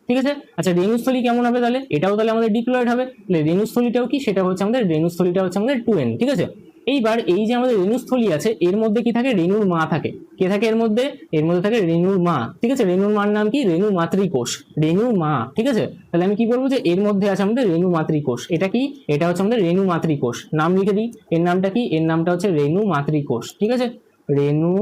ঠিক আছে, আচ্ছা, রেণুস্থলী কেমন হবে, তাহলে এটাও তাহলে আমাদের ডিপ্লয়েড হবে। তাহলে রেণুস্থলীটাও কি, সেটা হচ্ছে আমাদের, রেণুস্থলীটা হচ্ছে আমাদের 2n। ঠিক আছে, এইবার এই যে আমাদের রেণুস্থলী আছে এর মধ্যে কি থাকে, রেণুর মা থাকে। কে থাকে এর মধ্যে, এর মধ্যে থাকে রেণুর মা। ঠিক আছে, রেণুর মার নাম কি, রেণু মাতৃকোষ, রেণুর মা। ঠিক আছে, তাহলে আমি কি বলবো, যে এর মধ্যে আছে আমাদের রেণু মাতৃকোষ। এটা কি, এটা হচ্ছে আমাদের রেণু মাতৃকোষ। নাম লিখে দিই, এর নামটা কি, এর নামটা হচ্ছে রেণু মাতৃকোষ। ঠিক আছে, রেণু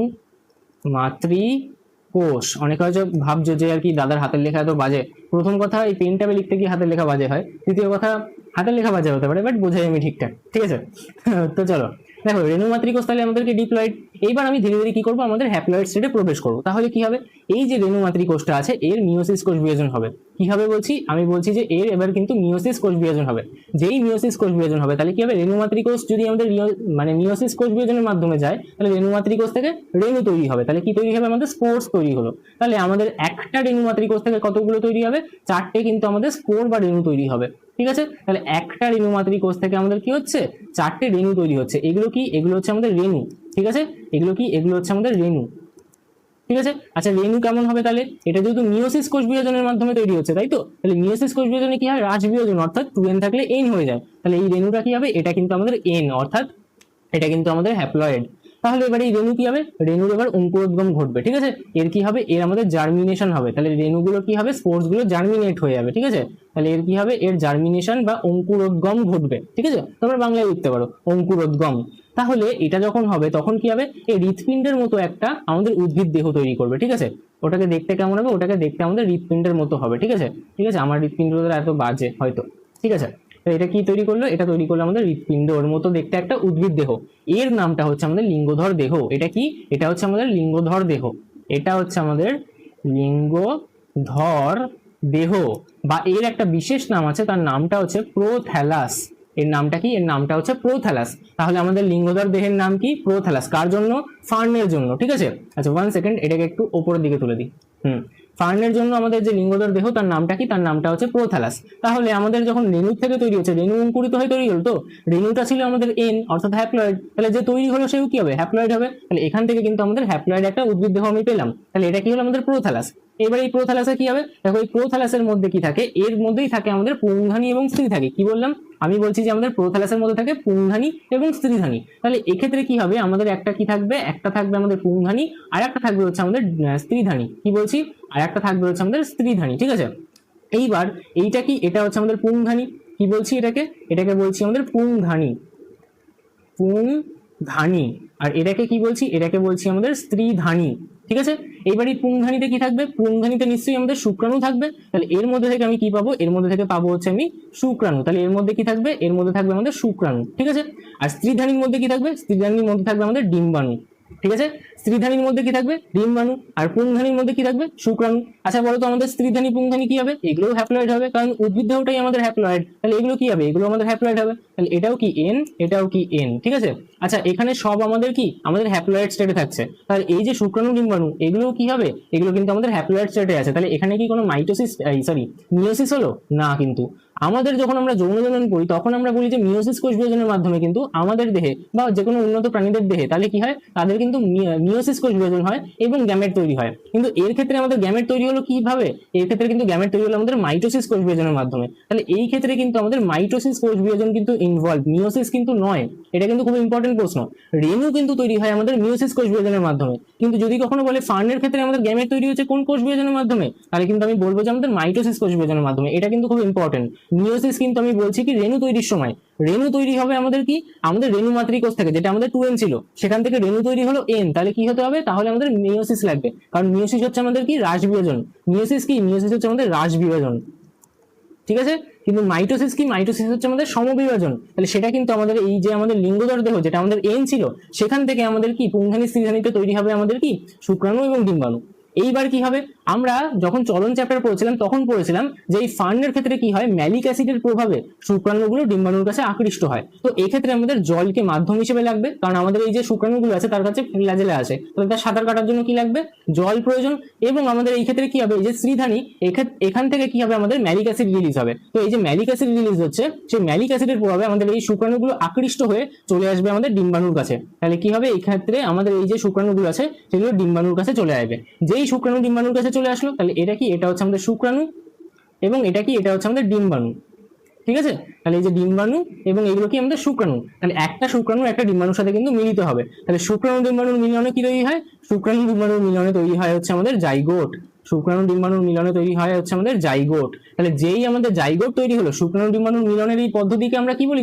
মাতৃকোষ। অনেকে হয়তো ভাবছো যে আর কি দাদার হাতের লেখা এত বাজে। প্রথম কথা, এই পেন ট্যাবে লিখতে গিয়ে হাতের লেখা বাজে হয়। দ্বিতীয় কথা, হাতের লেখা বাজে হতে পারে, বাট বোঝাই আমি ঠিকঠাক। ঠিক আছে, তো চলো, দেখো রেণু মাতৃকোষ তাহলে আমাদেরকে ডিপ্লয়েড। এইবার আমি ধীরে ধীরে কি করবো, আমাদের হ্যাপ্লয়েড স্টেটে প্রবেশ করবো। তাহলে কি হবে, এই যে রেণু মাতৃকোষটা আছে এর মিওসিস কোষ বিভাজন হবে। কি হবে বলছি, আমি বলছি যে এর এবার কিন্তু মিওসিস কোষ বিভাজন হবে। যেই মিওসিস কোষ বিভাজন হবে তাহলে কি হবে, রেণু মাতৃকোষ যদি আমাদের মানে মিওসিস কোষ বিভাজনের মাধ্যমে যায়, তাহলে রেণু মাতৃকোষ থেকে রেণু তৈরি হবে। তাহলে কি তৈরি হবে, আমাদের স্পোর্স তৈরি হলো। তাহলে আমাদের একটা রেণু মাতৃকোষ থেকে কতগুলো তৈরি হবে, 4টে কিন্তু আমাদের স্পোর বা রেণু তৈরি হবে। ঠিক আছে, তাহলে একটা রেণু মাতৃকোষ থেকে আমাদের কি হচ্ছে, 4টে রেণু তৈরি হচ্ছে। এগুলো কি, এগুলো হচ্ছে আমাদের রেণু। ঠিক আছে, এগুলো কি, এগুলো হচ্ছে আমাদের রেণু। ঠিক আছে, আচ্ছা, রেণু কেমন হবে, তাহলে এটা যেহেতু মিওসিস কোষ বিভাজনের মাধ্যমে তৈরি হচ্ছে, তাই তো, তাহলে মিওসিস কোষ বিভাজনে কি হয়, রাজ বিভাজন, অর্থাৎ 2n থাকলে n হয়ে যায়। তাহলে এই রেণুটা কি হবে, এটা কিন্তু আমাদের n, অর্থাৎ এটা কিন্তু আমাদের হ্যাপ্লয়েড। তাহলে এবার এই রেণু কি হবে, রেণুর এবার অঙ্কুরোদ্গম ঘটবে, ঠিক আছে। এর কি হবে, এর আমাদের জার্মিনেশন হবে, তাহলে রেণুগুলো কি হবে, স্পোর্স গুলো জার্মিনেট হয়ে যাবে, ঠিক আছে। তাহলে এর কি হবে, এর জার্মিনেশন বা অঙ্কুরোদ্গম ঘটবে, ঠিক আছে। তোমরা বাংলায় লিখতে পারো অঙ্কুরোদ্গম। তাহলে এটা যখন হবে তখন কি হবে, এই হৃৎপিণ্ডের মতো একটা আমাদের উদ্ভিদ দেহ তৈরি করবে, ঠিক আছে। ওটাকে দেখতে কেমন হবে, ওটাকে দেখতে আমাদের হৃৎপিণ্ডের মতো হবে, ঠিক আছে। ঠিক আছে, আমার হৃৎপিণ্ড এত বাজে হয়তো, ঠিক আছে। তো এটা কি তৈরি করলো, এটা তৈরি করলো আমাদের হৃৎপিণ্ড, ওর মতো দেখতে একটা উদ্ভিদ দেহ। এর নামটা হচ্ছে আমাদের লিঙ্গধর দেহ। এটা কি, এটা হচ্ছে আমাদের লিঙ্গধর দেহ। এটা হচ্ছে আমাদের লিঙ্গধর দেহ, বা এর একটা বিশেষ নাম আছে, তার নামটা হচ্ছে প্রোথ্যালাস। এর নামটা কি, এর নামটা হচ্ছে প্রোথ্যালাস। তাহলে আমাদের লিঙ্গধর দেহের নাম কি, প্রোথ্যালাস। কার জন্য, ফার্নের জন্য, ঠিক আছে। আচ্ছা 1 সেকেন্ড, এটাকে একটু ওপরের দিকে তুলে দিই। ফার্নের জন্য আমাদের যে লিঙ্গধর দেহ তার নামটা কি, তার নামটা হচ্ছে প্রোথ্যালাস। তাহলে আমাদের যখন রেণু থেকে তৈরি হচ্ছে, রেণু অঙ্কুরিত হয়ে তৈরি হলো, তো রেণুটা ছিল আমাদের এন অর্থাৎ হ্যাপ্লয়েড, তাহলে যে তৈরি হলো সেও কি হবে, হ্যাপ্লয়েড হবে। তাহলে এখান থেকে কিন্তু আমাদের হ্যাপ্লয়েড একটা উদ্ভিদ দেহ আমি পেলাম। তাহলে এটা কি হলো, আমাদের প্রোথ্যালাস। এবার এই প্রোথ্যালাসে কি হবে, দেখো এই প্রোথ্যালাসের মধ্যে কি থাকে, এর মধ্যেই থাকে আমাদের পুংধানী এবং স্ত্রীধানী। কি বললাম, আমি বলছি যে আমাদের প্রোথ্যালাসের মধ্যে থাকে পুংধানী এবং স্ত্রীধানী। তাহলে এক্ষেত্রে কি হবে, আমাদের একটা কি থাকবে, একটা থাকবে আমাদের পুংধানী, আর একটা থাকবে হচ্ছে আমাদের স্ত্রীধানী। কি বলছি, আর একটা থাকবে হচ্ছে আমাদের স্ত্রীধানী, ঠিক আছে। এইবার এইটা কি, এটা হচ্ছে আমাদের পুংধানী। কি বলছি এটাকে, এটাকে বলছি আমাদের পুংধানী, পুংধানী। আর এটাকে কি বলছি, এটাকে বলছি আমাদের স্ত্রীধানী, ঠিক আছে। এইবার এই পুংধানীতে কি থাকবে, পুংধানীতে নিশ্চয়ই আমাদের শুক্রাণু থাকবে। তাহলে এর মধ্যে থেকে আমি কি পাবো, এর মধ্যে থেকে পাবো হচ্ছে আমি শুক্রাণু। তাহলে এর মধ্যে কি থাকবে, এর মধ্যে থাকবে আমাদের শুক্রাণু, ঠিক আছে। আর স্ত্রীধানীর মধ্যে কি থাকবে, স্ত্রীধানীর মধ্যে থাকবে আমাদের ডিম্বাণু, ঠিক আছে। স্ত্রীধানীর মধ্যে কি থাকবে, ডিম্বাণু। আর পুংধানীর মধ্যে কি থাকবে, শুক্রাণু। আচ্ছা বলো তো, আমাদের স্ত্রীধানী পুংধানী কি হবে, এগুলোও হ্যাপ্লয়েড হবে, কারণ উদ্ভিদ দেহটাই আমাদের হ্যাপ্লয়েড। তাহলে এগুলো কি হবে, এগুলো আমাদের হ্যাপ্লয়েড হবে। তাহলে এটাও কি এন, এটাও কি এন, ঠিক আছে। আচ্ছা এখানে সব আমাদের কি, আমাদের হ্যাপ্লয়েড স্টেটে থাকছে। তাহলে এই যে শুক্রাণু ডিম্বাণু, এগুলোও কি হবে, এগুলো কিন্তু আমাদের হ্যাপ্লয়েড স্টেটে আছে। তাহলে এখানে কি কোনো মাইটোসিস, সরি মিওসিস হলো না, কিন্তু আমাদের যখন আমরা যৌন জনন করি তখন আমরা বলি যে মিওসিস কোষ বিভাজনের মাধ্যমে কিন্তু আমাদের দেহে বা যে কোনো উন্নত প্রাণীদের দেহে তাহলে কি হয়, তাদের কিন্তু মিওসিস কোষ বিভাজন হয় এবং গ্যামেট তৈরি হয়। কিন্তু এর ক্ষেত্রে আমাদের গ্যামেট তৈরি হলো কিভাবে, এর ক্ষেত্রে কিন্তু গ্যামেট তৈরি হলো আমাদের মাইটোসিস কোষ বিভাজনের মাধ্যমে। তাহলে এই ক্ষেত্রে কিন্তু আমাদের মাইটোসিস কোষ বিভাজন কিন্তু ইনভলভ, মিওসিস কিন্তু নয়। এটা কিন্তু খুব ইম্পর্টেন্ট প্রশ্ন। রেণু কিন্তু তৈরি হয় আমাদের মিওসিস কোষ বিভাজনের মাধ্যমে, কিন্তু যদি কখনো বলে ফার্নের ক্ষেত্রে আমাদের গ্যামেট তৈরি হচ্ছে কোন কোষ বিভাজনের মাধ্যমে, তাহলে কিন্তু আমি বলবো যে আমাদের মাইটোসিস কোষ বিভাজনের মাধ্যমে। এটা কিন্তু খুব ইম্পর্টেন্ট। মিওসিস কিন্তু আমি বলছি কি রেণু তৈরির সময়, রেণু তৈরি হবে আমাদের কি, আমাদের রেণু মাতৃকোষ থেকে, যেটা আমাদের 2n ছিল, সেখান থেকে রেণু তৈরি হলো n। তাহলে কি হতে হবে, তাহলে আমাদের মিওসিস লাগবে, কারণ মিওসিস হচ্ছে আমাদের কি, হ্রাস বিভাজন। মিওসিস কি, মিওসিস হচ্ছে আমাদের হ্রাস বিভাজন, ঠিক আছে। কিন্তু মাইটোসিস কি, মাইটোসিস হচ্ছে আমাদের সমবিভাজন। তাহলে সেটা কিন্তু আমাদের এই যে আমাদের লিঙ্গধর দেহ যেটা আমাদের এন ছিল, সেখান থেকে আমাদের কি পুংধানী স্ত্রীধানীতে তৈরি হবে আমাদের কি শুক্রাণু এবং ডিম্বাণু। এইবার কি হবে, আমরা যখন চলন চ্যাপ্টার পড়েছিলাম তখন পড়েছিলাম যে এই ফার্নের ক্ষেত্রে কি হয়, ম্যালিক অ্যাসিডের প্রভাবে শুক্রাণুগুলো ডিম্বাণুর কাছে আকৃষ্ট হয়। তো এক্ষেত্রে আমাদের জলকে মাধ্যম হিসেবে লাগবে, কারণ আমাদের এই যে শুক্রাণুগুলো আছে তার কাছে ফ্ল্যাজেলা আছে, তাহলে তার সাঁতার কাটার জন্য কি লাগবে, জল প্রয়োজন। এবং আমাদের এই ক্ষেত্রে কি হবে, এই যে স্ত্রীধানী, এখান থেকে কি হবে, আমাদের ম্যালিক অ্যাসিড রিলিজ হবে। তো এই যে ম্যালিক অ্যাসিড রিলিজ হচ্ছে, সেই ম্যালিক অ্যাসিডের প্রভাবে আমাদের এই শুক্রাণুগুলো আকৃষ্ট হয়ে চলে আসবে আমাদের ডিম্বাণুর কাছে। তাহলে কি হবে, এই ক্ষেত্রে আমাদের এই যে শুক্রাণুগুলো আছে সেগুলো ডিম্বাণুর কাছে চলে আসবে। যেই শুক্রাণু ডিম্বাণুর কাছে চলে আসলো, তাহলে এটা কি, এটা হচ্ছে আমাদের শুক্রাণু, এবং এটা কি, এটা হচ্ছে আমাদের ডিম্বাণু, ঠিক আছে। তাহলে এই যে ডিম্বাণু এবং এগুলো কি আমাদের শুক্রাণু, তাহলে একটা শুক্রাণু একটা ডিম্বাণুর সাথে কিন্তু মিলিত হবে। তাহলে শুক্রাণু ডিম্বাণুর মিলনে কি তৈরি হয়, শুক্রাণু ডিম্বাণুর মিলনে তৈরি হয় হচ্ছে আমাদের জাইগোট। শুক্রাণু ডিম্বাণুর মিলনে তৈরি হয় হচ্ছে আমাদের জাইগোট। তাহলে যেই আমাদের জাইগোট তৈরি হলো, শুক্রাণু ডিম্বাণুর মিলনের এই পদ্ধতিকে আমরা কি বলি,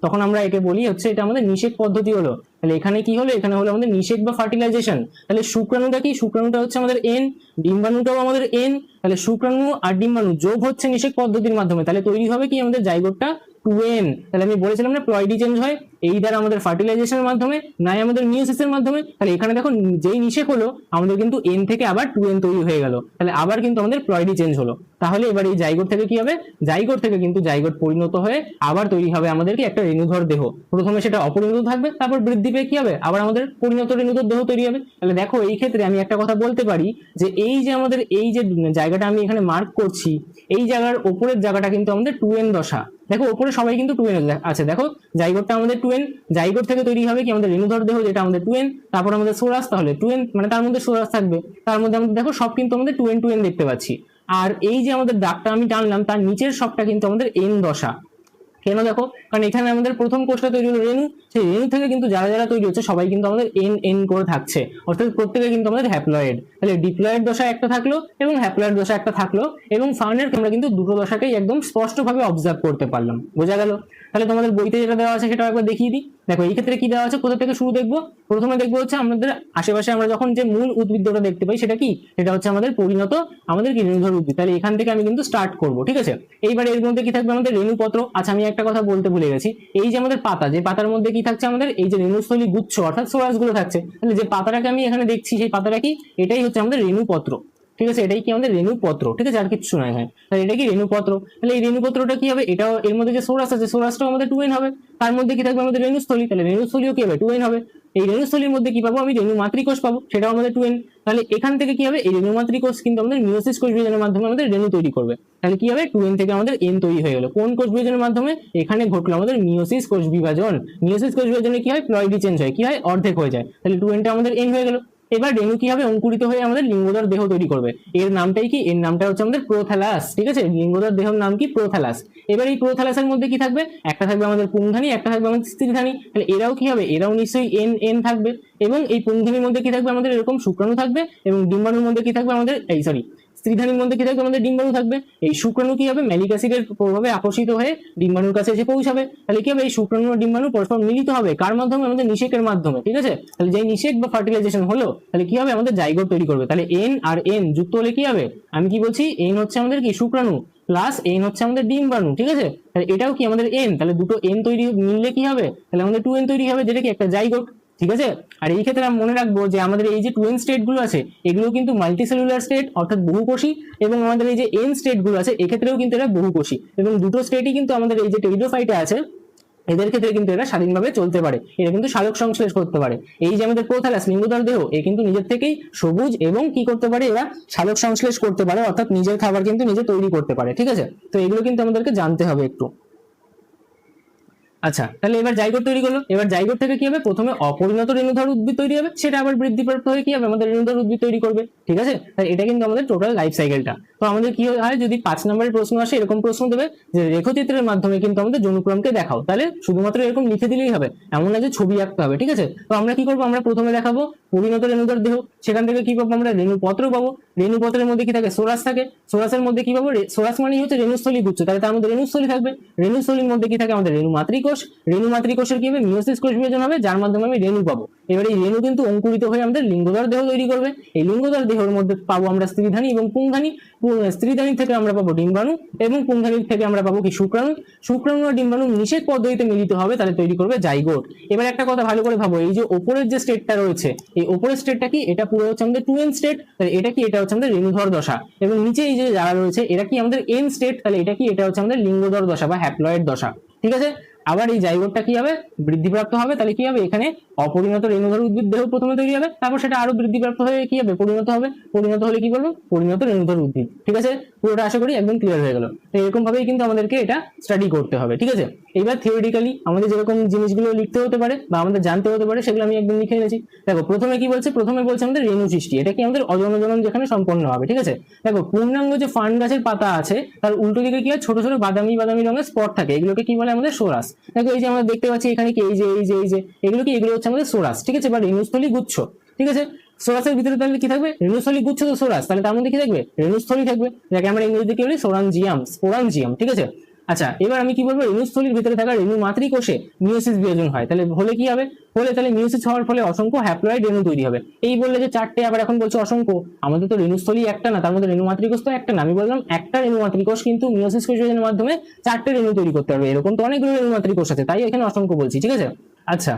তখন আমরা একে বলি হচ্ছে এটা আমাদের নিষেক পদ্ধতি হলো। তাহলে এখানে কি হলো, এখানে হলো আমাদের নিষেক বা ফার্টিলাইজেশন। তাহলে শুক্রাণুটা কি, শুক্রাণুটা হচ্ছে আমাদের এন, ডিম্বাণুটাও আমাদের এন। তাহলে শুক্রাণু আর ডিম্বাণু যোগ হচ্ছে নিষেক পদ্ধতির মাধ্যমে, তাহলে তৈরি হবে কি আমাদের জাইগোটটা 2n। তাহলে আমি বলেছিলাম না প্লয়েডি চেঞ্জ হয় এই দ্বারা আমাদের ফার্টিলাইজেশনের মাধ্যমে, নাই আমাদের মিওসিসের মাধ্যমে। তাহলে এখানে দেখো যেই নিষেক হলো আমাদের কিন্তু n থেকে আবার 2n তৈরি হয়ে গেল, তাহলে আবার কিন্তু আমাদের প্লয়েডি চেঞ্জ হলো। তাহলে এবার এই জাইগোট থেকে কি হবে, জাইগোট থেকে কিন্তু জাইগোট পরিণত হয়ে আবার তৈরি হবে আমাদেরকে একটা রেণুধর দেহ। প্রথমে সেটা অপরিণত থাকবে, তারপর বৃদ্ধি পেয়ে কি হবে, আবার আমাদের পরিণত রেণুধর দেহ তৈরি হবে। তাহলে দেখো এই ক্ষেত্রে আমি একটা কথা বলতে পারি যে এই যে আমাদের এই যে জায়গাটা আমি এখানে মার্ক করছি, এই জায়গার ওপরের জায়গাটা কিন্তু আমাদের 2n দশা। দেখো ওপরে সবাই কিন্তু 2n আছে, দেখো জাইগোটটা আমাদের 2n, জাইগোট থেকে তৈরি হবে কি আমাদের রেণুধর দেহ যেটা আমাদের 2n, তারপর আমাদের সোরাস, তাহলে 2n মানে তার মধ্যে সোরাস থাকবে, তার মধ্যে আমাদের দেখো সব কিন্তু আমাদের 2n দেখতে পাচ্ছি। আর এই যে আমাদের দাগটা আমি টানলাম তার নিচের সবটা কিন্তু আমাদের n দশা, কেন দেখো, কারণ এখানে আমাদের প্রথম কোষটা তৈরি হলো রেণু, সেই রেণু থেকে কিন্তু যারা যারা তৈরি হচ্ছে সবাই কিন্তু আমাদের এন এন করে থাকছে, অর্থাৎ প্রত্যেকে কিন্তু আমাদের হ্যাপ্লয়েড। তাহলে ডিপ্লয়েড দশা একটা থাকলো এবং হ্যাপ্লয়েড দশা একটা থাকলো, এবং ফার্নের আমরা কিন্তু দুটো দশাকেই একদম স্পষ্টভাবে অবজার্ভ করতে পারলাম। বোঝা গেল? তাহলে তোমাদের বইতে যেটা দেওয়া আছে সেটা একবার দেখিয়ে দিই। দেখো এই ক্ষেত্রে কি দেওয়া আছে, কোথা থেকে শুরু দেখবো? প্রথমে দেখবো হচ্ছে আমাদের আশেপাশে আমরা যখন যে মূল উদ্ভিদটা দেখতে পাই সেটা কি, সেটা হচ্ছে আমাদের পরিণত আমাদের কি রেণুধর উদ্ভিদ। তাহলে এখান থেকে আমি কিন্তু স্টার্ট করবো, ঠিক আছে। এইবার এর মধ্যে কি থাকবে আমাদের রেণুপত্র। আচ্ছা আমি একটা কথা বলতে ভুলে গেছি, এই যে আমাদের পাতা, যে পাতার মধ্যে কি থাকছে আমাদের এই যে রেণুস্থলী গুচ্ছ অর্থাৎ সোরাস গুলো থাকছে, তাহলে যে পাতাটাকে আমি এখানে দেখছি সেই পাতাটা কি, এটাই হচ্ছে আমাদের রেণুপত্র, ঠিক আছে। এটাই কি আমাদের রেণুপত্র, ঠিক আছে, আর কিছু নয় এখানে। তাহলে এটা কি রেণুপত্র। তাহলে এই রেণুপত্রটা কি হবে, এটাও এর মধ্যে যে সোরাস আছে সোরাসটাও আমাদের 2n হবে। তার মধ্যে কি থাকবে আমাদের রেণুস্থলী, তাহলে রেণুস্থলীও কি হবে 2n হবে। এই রেণুস্থলীর মধ্যে কি পাবো আমি, রেণু মাতৃকোষ পাবো, সেটাও আমাদের 2n। তাহলে এখান থেকে কি হবে, এই রেণু মাতৃকোষ কিন্তু আমাদের মিয়োসিস কোষ বিভাজনের মাধ্যমে আমাদের রেণু তৈরি করবে। তাহলে কি হবে, 2n থেকে আমাদের n তৈরি হয়ে গেল। কোন কোষ বিভাজনের মাধ্যমে, এখানে ঘটলো আমাদের মিয়োসিস কোষ বিভাজন। মিয়োসিস কোষ বিভাজনে কি হয়, প্লয়েডি চেঞ্জ হয়, কি হয়, অর্ধেক হয়ে যায়। তাহলে 2nটা আমাদের n হয়ে গেল। এবার রেণু কি হবে, অঙ্কুরিত হয়ে আমাদের লিঙ্গোদর দেহ তৈরি করবে। এর নামটাই কি, এর নামটা হচ্ছে আমাদের প্রোথ্যালাস, ঠিক আছে। লিঙ্গোদর দেহের নাম কি, প্রোথ্যালাস। এবার এই প্রোথ্যালাসের মধ্যে কি থাকবে, একটা থাকবে আমাদের পুংধানী, একটা থাকবে আমাদের স্ত্রীধানী। তাহলে এরাও কি হবে, এরাও নিশ্চয়ই এন এন থাকবে। এবং এই পুংধানীর মধ্যে কি থাকবে আমাদের এরকম শুক্রাণু থাকবে, এবং ডিম্বাণুর মধ্যে কি থাকবে আমাদের স্ত্রীধানীর মধ্যে কি থাকবে আমাদের ডিম্বাণু থাকবে। এই শুক্রাণু কি হবে, ম্যালিক অ্যাসিডের প্রভাবে আকর্ষিত হয়ে ডিম্বাণুর কাছে এসে পৌঁছাবে। তাহলে কি হবে, এই শুক্রাণু ও ডিম্বাণু পরস্পর মিলিত হবে কার মাধ্যমে, আমাদের নিষেকের মাধ্যমে, ঠিক আছে। তাহলে যেই নিষেক বা ফার্টিলাইজেশন হলো, তাহলে কি হবে, আমাদের জাইগোট তৈরি করবে। তাহলে এন আর এন যুক্ত হলে কি হবে, আমি কি বলছি, এন হচ্ছে আমাদের কি শুক্রাণু প্লাস এন হচ্ছে আমাদের ডিম্বাণু, ঠিক আছে। তাহলে এটাও কি আমাদের এন, তাহলে দুটো এন তৈরি মিললে কি হবে, তাহলে আমাদের 2n তৈরি হবে, যেটা কি একটা জাইগোট, ঠিক আছে। আর এই ক্ষেত্রে আমরা মনে রাখবো যে আমাদের এই যে 2n স্টেট গুলো আছে এগুলো কিন্তু মাল্টিসেলুলার স্টেট অর্থাৎ বহুকোষী, এবং আমাদের এই যে n স্টেট গুলো আছে এক্ষেত্রেও কিন্তু এরা বহুকোষী, এবং দুটো স্টেটই কিন্তু আমাদের এই যে টেরিডোফাইটে আছে এদের ক্ষেত্রে কিন্তু এরা স্বাধীনভাবে চলতে পারে, এরা কিন্তু সালোক সংশ্লেষ করতে পারে। এই যে আমাদের প্রোথ্যালাস লিঙ্গোদর দেহ, এ কিন্তু নিজের থেকেই সবুজ এবং কি করতে পারে, এরা সালোক সংশ্লেষ করতে পারে, অর্থাৎ নিজের খাবার কিন্তু নিজে তৈরি করতে পারে, ঠিক আছে। তো এগুলো কিন্তু আমাদেরকে জানতে হবে একটু। আচ্ছা তাহলে এবার জাইগোট তৈরি করলো। এবার জাইগোট থেকে কি হবে, প্রথমে অপরিণত রেণুধর উদ্ভিদ তৈরি হবে, সেটা আবার বৃদ্ধিপ্রাপ্ত হয়ে কি হবে, আমাদের রেণুধর উদ্ভিদ তৈরি করবে, ঠিক আছে। তাহলে এটা কিন্তু আমাদের টোটাল লাইফ সাইকেলটা। তো আমাদের কি হয়, যদি 5 নম্বরের প্রশ্ন আসে, এরকম প্রশ্ন দেবে যে রেখচিত্রের মাধ্যমে কিন্তু আমাদের জনুক্রমকে দেখাও, তাহলে শুধুমাত্র এরকম লিখে দিলেই হবে, এমন না যে ছবি আঁকতে হবে, ঠিক আছে। তো আমরা কি করবো, আমরা প্রথমে দেখাবো পরিণত রেণুধর দেহ, সেখান থেকে কি পাবো আমরা, রেণুপত্র পাবো। রেণুপত্রের মধ্যে কি থাকে, সোরাস থাকে, সোরাসের মধ্যে কি পাবো, সোরাস মানেই হচ্ছে রেণুস্থলী গুচ্ছ, তাহলে তার মধ্যে রেণুস্থলী থাকবে। রেণুস্থলীর মধ্যে কি থাকে আমাদের রেণু মাতৃকোষ, রেণু মাতৃকোষের কি হবে, মিয়োসিস কোষ বিভাজন হবে, যার মাধ্যমে আমি রেণু পাবো। এবার এই রেণু কিন্তু অঙ্কুরিত হয়ে আমাদের লিঙ্গোদর দেহ তৈরি করবে। এই লিঙ্গোদর দেহের মধ্যে পাবো আমরা স্ত্রীধানী এবং পুংধানী। স্ত্রীধানী থেকে আমরা পাবো ডিম্বাণু, এবং পুংধানী থেকে আমরা পাবো কি শুক্রাণু। শুক্রাণু আর ডিম্বাণু নিষেক পদ্ধতিতে মিলিত হবে, তাহলে তৈরি করবে জাইগোট। এবার একটা কথা ভালো করে ভাবো, এই যে ওপরের যে স্টেটটা রয়েছে, এই ওপরের স্টেটটা কি, এটা পুরো হচ্ছে আমাদের 2n স্টেট, তাহলে এটা কি, এটা হচ্ছে আমাদের রেণুধর দশা। এবং নিচে এই যে যারা রয়েছে এরা কি আমাদের n স্টেট, তাহলে এটা কি, এটা হচ্ছে আমাদের লিঙ্গোদর দশা বা হ্যাপ্লয়েড দশা, ঠিক আছে। আবার এই জাইগোটটা কি হবে, বৃদ্ধিপ্রাপ্ত হবে, তাহলে কি হবে, এখানে অপরিণত রেণুধর উদ্ভিদ দেহ প্রথমে তৈরি হবে, তারপর সেটা আরো বৃদ্ধিপ্রাপ্ত হয়ে কি হবে, পরিণত হবে। পরিণত হলে কি করবো, পরিণত রেণুধর উদ্ভিদ, ঠিক আছে। পুরোটা আশা করি একদম ক্লিয়ার হয়ে গেল। তো এরকম ভাবেই কিন্তু আমাদেরকে এটা স্টাডি করতে হবে, ঠিক আছে। এবার থিওরিটিক্যালি আমাদের যেরকম জিনিসগুলো লিখতে হতে পারে বা আমাদের জানতে হতে পারে সেগুলো আমি একদম লিখে এনেছি। দেখো প্রথমে কি বলছে, প্রথমে বলছে আমাদের রেণু সৃষ্টি, এটা কি আমাদের অজনজনন যেখানে সম্পন্ন হবে, ঠিক আছে। দেখো পূর্ণাঙ্গ যে ফার্ন গাছের পাতা আছে তার উল্টো দিকে কি হয়, ছোট ছোট বাদামি বাদামি রঙের স্পট থাকে, এগুলোকে কি বলে আমাদের সোরাস। দেখো এই যে আমরা দেখতে পাচ্ছি এখানে কি, এই যে এগুলো কি, এগুলো হচ্ছে আমাদের সোরাস, ঠিক আছে, বা রেণুস্থলী গুচ্ছ, ঠিক আছে। সোরাসের ভিতরে তাহলে কি থাকবে, রেণুস্থলী গুচ্ছ তো সোরাস, তাহলে তার মধ্যে কি থাকবে, রেণুস্থলী থাকবে, যাকে আমরা ইংরেজিতে কি বলি, স্পোরাঞ্জিয়াম, ঠিক আছে। আচ্ছা এবার আমি কি বলবো, রেণুস্থলীর ভিতরে থাকা রেণু মাতৃকোষে মিয়োসিস বিভাজন হয়, তাহলে হলে কি হবে, তাহলে মিয়োসিস হওয়ার ফলে অসংখ্য হ্যাপ্লয়েড রেণু তৈরি হবে। এই বললে যে 4টে, আবার এখন বলছে অসংখ্য, আমাদের তো রেণুস্থলী একটা না, তার মধ্যে রেণু মাতৃকোষ তো একটা না। আমি বললাম একটা রেণু মাতৃকোষ কিন্তু মিয়োসিস কোষ বিভাজনের মাধ্যমে 4টে রেণু তৈরি করতে পারবে, এরকম তো অনেকগুলো রেণু মাতৃকোষ আছে, তাই এখানে অসংখ্য বলছি, ঠিক আছে। আচ্ছা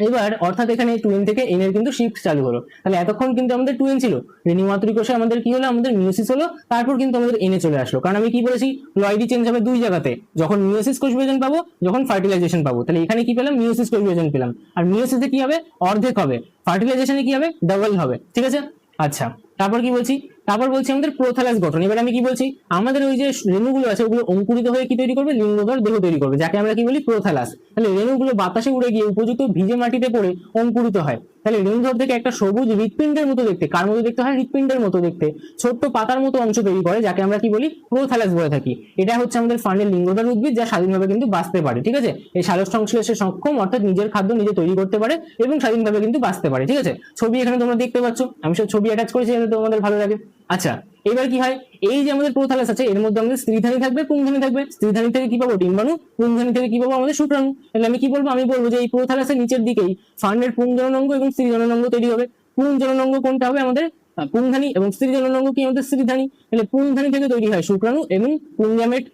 এবার অর্থাৎ এখানে 2n থেকে n এর কিন্তু শিফট চালু হলো, তাহলে এতক্ষণ কিন্তু আমাদের 2n ছিল, রেণু মাতৃকোষে আমাদের কি হলো, আমাদের মিয়োসিস হলো, তারপর কিন্তু আমাদের n এ চলে আসলো, কারণ আমি কি বলেছি, প্লয়েডি চেঞ্জ হবে দুই জায়গাতে, যখন মিয়োসিস কোষ বিভাজন পাবো, যখন ফার্টিলাইজেশন পাবো। তাহলে এখানে কি পেলাম, মিয়োসিস কোষ বিভাজন পেলাম, আর মিয়োসিসে কি হবে, অর্ধেক হবে, ফার্টিলাইজেশনে কি হবে, ডাবল হবে, ঠিক আছে। আচ্ছা তারপর কি বলছি, তারপর বলছি আমাদের প্রোথালাস গঠন। এবার আমি কি বলছি, আমাদের ওই যে রেণুগুলো আছে ওগুলো অঙ্কুরিত হয়ে কি তৈরি করবে, লিঙ্গধর দেহ তৈরি করবে, যাকে আমরা কি বলি প্রোথালাস। তাহলে রেণুগুলো বাতাসে উড়ে গিয়ে উপযুক্ত ভিজে মাটিতে পড়ে অঙ্কুরিত হয়। তাহলে রেণুধর থেকে একটা সবুজ হৃৎপিণ্ডের মতো দেখতে, কার মতো দেখতে হয়, হৃৎপিণ্ডের মতো দেখতে ছোট্ট পাতার মতো অংশ তৈরি করে, যাকে আমরা কি বলি প্রোথালাস বলে থাকি। এটা হচ্ছে আমাদের ফান্ডের লিঙ্গধর উদ্ভিদ, যা স্বাধীনভাবে কিন্তু বাঁচতে পারে। ঠিক আছে, এই সালোক সংশ্লেষে সক্ষম, অর্থাৎ নিজের খাদ্য নিজে তৈরি করতে পারে এবং স্বাধীনভাবে কিন্তু বাঁচতে পারে। ঠিক আছে, ছবি এখানে তোমরা দেখতে পাচ্ছ, আমি সব ছবি অ্যাটাচ করেছি যাতে তোমাদের ভালো লাগে। আচ্ছা, এবার কি হয়, এই যে আমাদের প্রোথালাস আছে এর মধ্যে আমাদের স্ত্রীধানী থাকবে, পুংধানী থাকবে। স্ত্রীধানী থেকে কি পাবো, ডিম্বাণু। পুংধানী থেকে কি পাবো, আমাদের শুক্রাণু। তাহলে আমি কি বলবো, আমি বলবো যে এই প্রোথালাসের নিচের দিকেই ফান্ডের পুংজননাঙ্গ এবং স্ত্রীজননাঙ্গ তৈরি হবে। পুংজননাঙ্গ কোনটা হবে, আমাদের পুংধানী, এবং স্ত্রীজননাঙ্গ কি আমাদের স্ত্রীধানী। তাহলে পুংধানী থেকে তৈরি হয় শুক্রাণু এবং পুংগ্যামেট,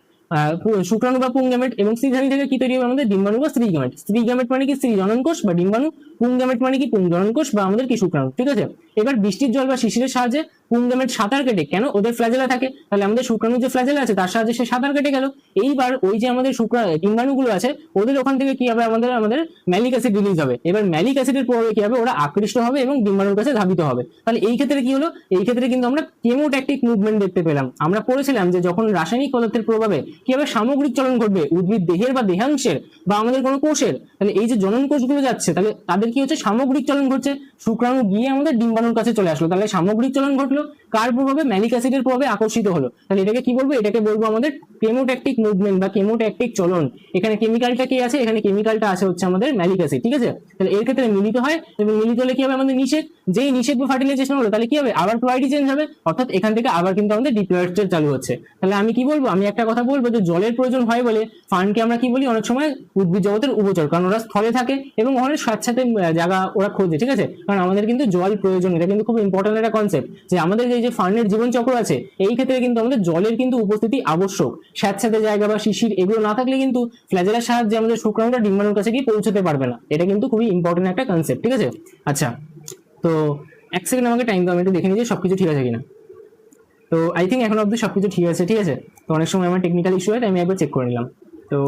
শুক্রাণু বা পুংগ্যামেট, এবং স্ত্রীধানী থেকে কি তৈরি হবে, আমাদের ডিম্বাণু বা স্ত্রী গ্যামেট। স্ত্রী গ্যামেট মানে কি, স্ত্রী জনন কোষ বা ডিম্বাণু। পুংগ্যামেট মানে কি, পুংজনন কোষ বা আমাদের কি শুক্রাণু। ঠিক আছে, এবার বৃষ্টির জল বা শিশিরের সাহায্যে পুংগ্যামেট সাঁতার কেটে, কেন, ওদের ফ্ল্যাজেলা থাকে, তাহলে আমাদের শুক্রাণু যে ফ্ল্যাজেলা আছে তার সাহায্যে সে সাঁতার কেটে গেল। এইবার ওই যে আমাদের ডিম্বাণুগুলো আছে ওদের ওখান থেকে কি হবে, আমাদের ম্যালিক অ্যাসিড রিলিজ হবে। এবার ম্যালিক অ্যাসিডের প্রভাবে কি হবে, ওরা আকৃষ্ট হবে এবং ডিম্বাণুর কাছে ধাবিত হবে। তাহলে এই ক্ষেত্রে কি হলো, এই ক্ষেত্রে কিন্তু আমরা কেমোট্যাকটিক মুভমেন্ট দেখতে পেলাম। আমরা পড়েছিলাম যে যখন রাসায়নিক পদার্থের প্রভাবে কি হবে, সামগ্রিক চলন ঘটবে উদ্ভিদ দেহের বা দেহাংশের বা আমাদের কোনো কোষের। তাহলে এই যে জনন কোষগুলো যাচ্ছে তাহলে তাদের কি হচ্ছে, সামগ্রিক চলন ঘটছে। শুক্রাণু গিয়ে আমাদের ডিম্বাণুর কাছে চলে আসলো, তাহলে সামগ্রিক চলন ঘটলো, কার প্রভাবে, ম্যালিক অ্যাসিডের প্রভাবে আকর্ষিত হলো। তাহলে এটাকে কি বলবো, এটাকে বলবো আমাদের কেমোট্যাকটিক মুভমেন্ট বা কেমোট্যাকটিক চলন। এখানে কেমিক্যালটা কি আছে, এখানে কেমিক্যালটা আছে হচ্ছে আমাদের ম্যালিক অ্যাসিড। ঠিক আছে, তাহলে এর ক্ষেত্রে মিলিত হয় এবং মিলিত হলে কি হবে, আমাদের নিষেক। যেই নিষেক বা ফার্টিলাইজেশন হলো তাহলে কি হবে, আবার প্লয়েডি চেঞ্জ হবে, অর্থাৎ এখান থেকে আবার কিন্তু আমাদের ডিপ্লয়েড স্টেজ চালু হচ্ছে। তাহলে আমি কি বলবো, আমি একটা কথা বলবো যে জলের প্রয়োজন হয় বলে ফান্ডকে আমরা কি বলি, অনেক সময় উদ্ভিদ জগতের উভচর, কারণ ওরা স্থলে থাকে এবং অনেক স্বাচ্ছাতে জায়গা ওরা খোঁজে। ঠিক আছে, কারণ আমাদের কিন্তু জল প্রয়োজন, এটা কিন্তু খুব ইম্পর্টেন্ট একটা কনসেপ্ট যে আমাদের এই যে ফান্ডের জীবন চক্র আছে এই ক্ষেত্রে কিন্তু আমাদের জলের কিন্তু উপস্থিতি আবশ্যক। স্যাঁতস্যাঁতে জায়গা বা শিশির এগুলো না থাকলে কিন্তু ফ্ল্যাজেলার সাহায্যে আমাদের শুক্রাণুটা ডিম্বাণুর কাছে গিয়ে পৌঁছতে পারবে না। এটা কিন্তু খুবই ইম্পর্টেন্ট একটা কনসেপ্ট। ঠিক আছে, আচ্ছা, তো এক সেকেন্ড আমাকে টাইম দাও, আমি একটু দেখে নিই যে সবকিছু ঠিক আছে কিনা। তো আই থিঙ্ক এখন অব্দি সবকিছু ঠিক আছে। ঠিক আছে, তো অনেক সময় আমার টেকনিক্যাল ইস্যু হয়, আমি একবার চেক করে নিলাম। তো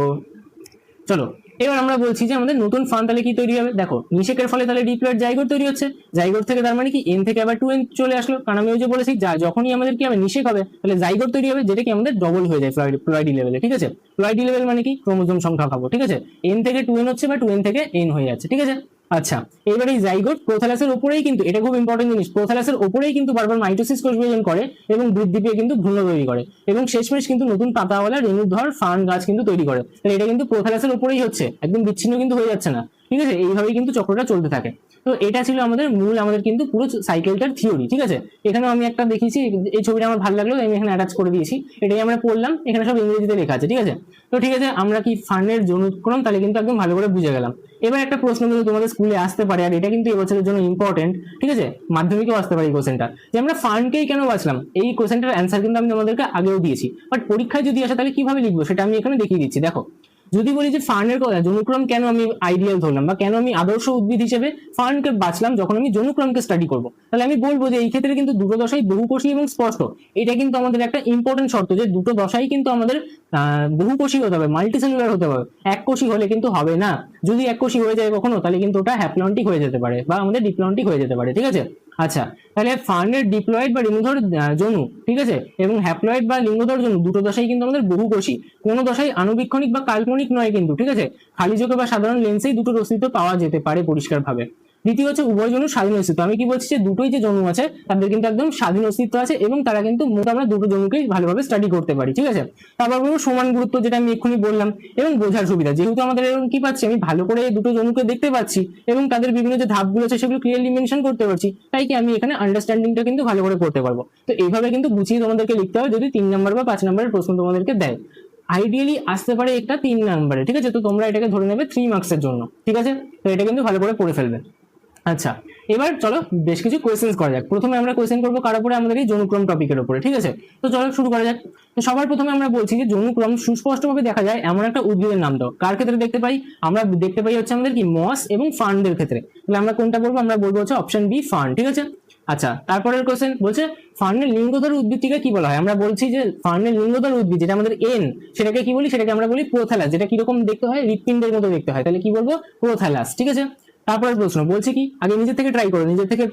চলো এবার আমরা বলছি যে আমাদের নতুন ফান তাহলে কি তৈরি হবে, দেখো নিষেকের ফলে তাহলে ডিপ্লয়েড জাইগোট তৈরি হচ্ছে। জাইগোট থেকে তার মানে কি এন থেকে আবার 2n চলে আসলো, কারণ আমি ওই যে বলেছি যখনই আমাদের কি হবে, নিষেক হবে তাহলে জাইগোট তৈরি হবে, যেটা কি আমাদের ডবল হয়ে যায় প্লয়েডি লেভেলে। ঠিক আছে, প্লয়েডি লেভেল মানে কি, ক্রোমোজোম সংখ্যা পাবো। ঠিক আছে, n থেকে 2n হচ্ছে বা 2n থেকে n হয়ে যাচ্ছে। ঠিক আছে, আচ্ছা, এবার এই জাইগোট প্রোথালাসের উপরেই কিন্তু, এটা খুব ইম্পর্টেন্ট জিনিস, প্রোথালাসের উপরেই কিন্তু বারবার মাইটোসিস কোষ বিভাজন করে এবং বৃদ্ধি পেয়ে কিন্তু ভ্রূণ তৈরি করে এবং শেষমেশ কিন্তু নতুন পাতাওয়ালা রেণুধর ফার্ন গাছ কিন্তু তৈরি করে। তাহলে এটা কিন্তু প্রোথালাসের উপরেই হচ্ছে, একদম বিচ্ছিন্ন কিন্তু হয়ে যাচ্ছে না। ঠিক আছে, এইভাবেই কিন্তু চক্রটা চলতে থাকে। তো এটা ছিল আমাদের মূল, আমাদের কিন্তু পুরো সাইকেলটার থিওরি। ঠিক আছে, এখানেও আমি একটা দেখিয়েছি, এই ছবিটা আমার ভালো লাগলো আমি এখানে অ্যাটাচ করে দিয়েছি, এটাই আমরা পড়লাম, এখানে সব ইংরেজিতে লেখা আছে। ঠিক আছে, তো ঠিক আছে, আমরা কি ফান্ডের জনুক্রম তাহলে কিন্তু একদম ভালো করে বুঝে গেলাম। এবার একটা প্রশ্ন কিন্তু তোমাদের স্কুলে আসতে পারে, আর এটা কিন্তু এবছরের জন্য ইম্পর্টেন্ট। ঠিক আছে, মাধ্যমিকেও আসতে পারে এই কোশ্চেনটা, যে আমরা ফান্ডকেই কেন বাঁচলাম। এই কোশ্চেনটার অ্যান্সার কিন্তু আমি তোমাদেরকে আগেও দিয়েছি, বাট পরীক্ষায় যদি আসে তাহলে কিভাবে লিখবো সেটা আমি এখানে দেখিয়ে দিচ্ছি। দেখো, যদি বলি যে ফার্নের জনুক্রম কেন আমি আইডিয়াল ধরলাম বা কেন আমি আদর্শ উদ্ভিদ হিসেবে ফার্নকে বাঁচলাম যখন আমি জনুক্রমকে স্টাডি করব, তাহলে আমি বলবো যে এই ক্ষেত্রে কিন্তু দুটো দশাই বহুকোষী এবং স্পষ্ট। এটা কিন্তু আমাদের একটা ইম্পর্টেন্ট শর্ত যে দুটো দশাই কিন্তু আমাদের বহুকোষী হতে হবে, মাল্টিসেলুলার হতে হবে। এককোষী হলে কিন্তু হবে না, যদি এককোষী হয়ে যায় কখনো তাহলে কিন্তু ওটা হ্যাপ্লন্টিক হয়ে যেতে পারে বা আমাদের ডিপ্লন্টিক হয়ে যেতে পারে। ঠিক আছে, আচ্ছা, তাহলে ফার্নের ডিপ্লয়েড বা রেণুধর জনু, ঠিক আছে, এবং হ্যাপ্লয়েড বা লিঙ্গধর জনু দুটো দশাই কিন্তু আমাদের বহুকোষী, কোনো দশাই আনুবীক্ষণিক বা কাল্পনিক নয় কিন্তু। ঠিক আছে, খালি চোখে বা সাধারণ লেন্সেই দুটোর অস্তিত্ব পাওয়া যেতে পারে পরিষ্কারভাবে। দ্বিতীয় হচ্ছে উভয় জনু স্বাধীন অস্তিত্ব। আমি কি বলছি যে দুটোই যে জনু আছে তাদের কিন্তু একদম স্বাধীন অস্তিত্ব আছে এবং তারা কিন্তু মোট আমরা দুটো জনুকেই ভালোভাবে স্টাডি করতে পারি। ঠিক আছে, তারপর বলবো সমান গুরুত্ব, যেটা আমি এক্ষুনি বললাম, এবং বোঝার সুবিধা, যেহেতু আমাদের এরকম কি পাচ্ছি, আমি ভালো করে দুটো জনুকে দেখতে পাচ্ছি এবং তাদের বিভিন্ন যে ধাপগুলো আছে সেগুলো ক্লিয়ারলি মেনশন করতে পারছি, তাই কি আমি এখানে আন্ডারস্ট্যান্ডিংটা কিন্তু ভালো করে করতে পারবো। তো এইভাবে কিন্তু গুছিয়ে তোমাদেরকে লিখতে হবে যদি 3 নম্বর বা 5 নম্বরের প্রশ্ন তোমাদেরকে দেয়। আইডিয়ালি আসতে পারে একটা 3 নম্বরে। ঠিক আছে, তো তোমরা এটাকে ধরে নেবে 3 মার্কসের জন্য। ঠিক আছে, তো এটা কিন্তু ভালো করে পড়ে ফেলবে। আচ্ছা, এবার চলো বেশ কিছু কোয়েশ্চেন্স করা যাক। প্রথমে আমরা কোয়েশ্চেন করবো কার উপরে, আমাদের এই জনুক্রম টপিকের উপরে। ঠিক আছে, তো চলো শুরু করা যাক। তো সবার প্রথমে আমরা বলছি যে জনুক্রম সুস্পষ্টভাবে দেখা যায় এমন একটা উদ্ভিদের নাম দাও। কার ক্ষেত্রে দেখতে পাই, আমরা দেখতে পাই হচ্ছে আমাদের কি মস এবং ফার্নদের ক্ষেত্রে। তাহলে আমরা কোনটা বলবো, আমরা বলবো হচ্ছে অপশন বি, ফার্ন। ঠিক আছে, আচ্ছা, তারপরের কোয়েশ্চেন বলছে ফার্নের লিঙ্গধর উদ্ভিদটিকে কি বলা হয়। আমরা বলছি যে ফার্নের লিঙ্গধর উদ্ভিদ যেটা আমাদের এন, সেটাকে কি বলি, সেটাকে আমরা বলি প্রোথালাস। যেটা কিরকম দেখতে হয়, হৃৎপিণ্ডের মতো দেখতে হয়, তাহলে কি বলবো, প্রোথালাস। ঠিক আছে, তারপরে প্রশ্ন বলছে কি, আগে নিজের থেকে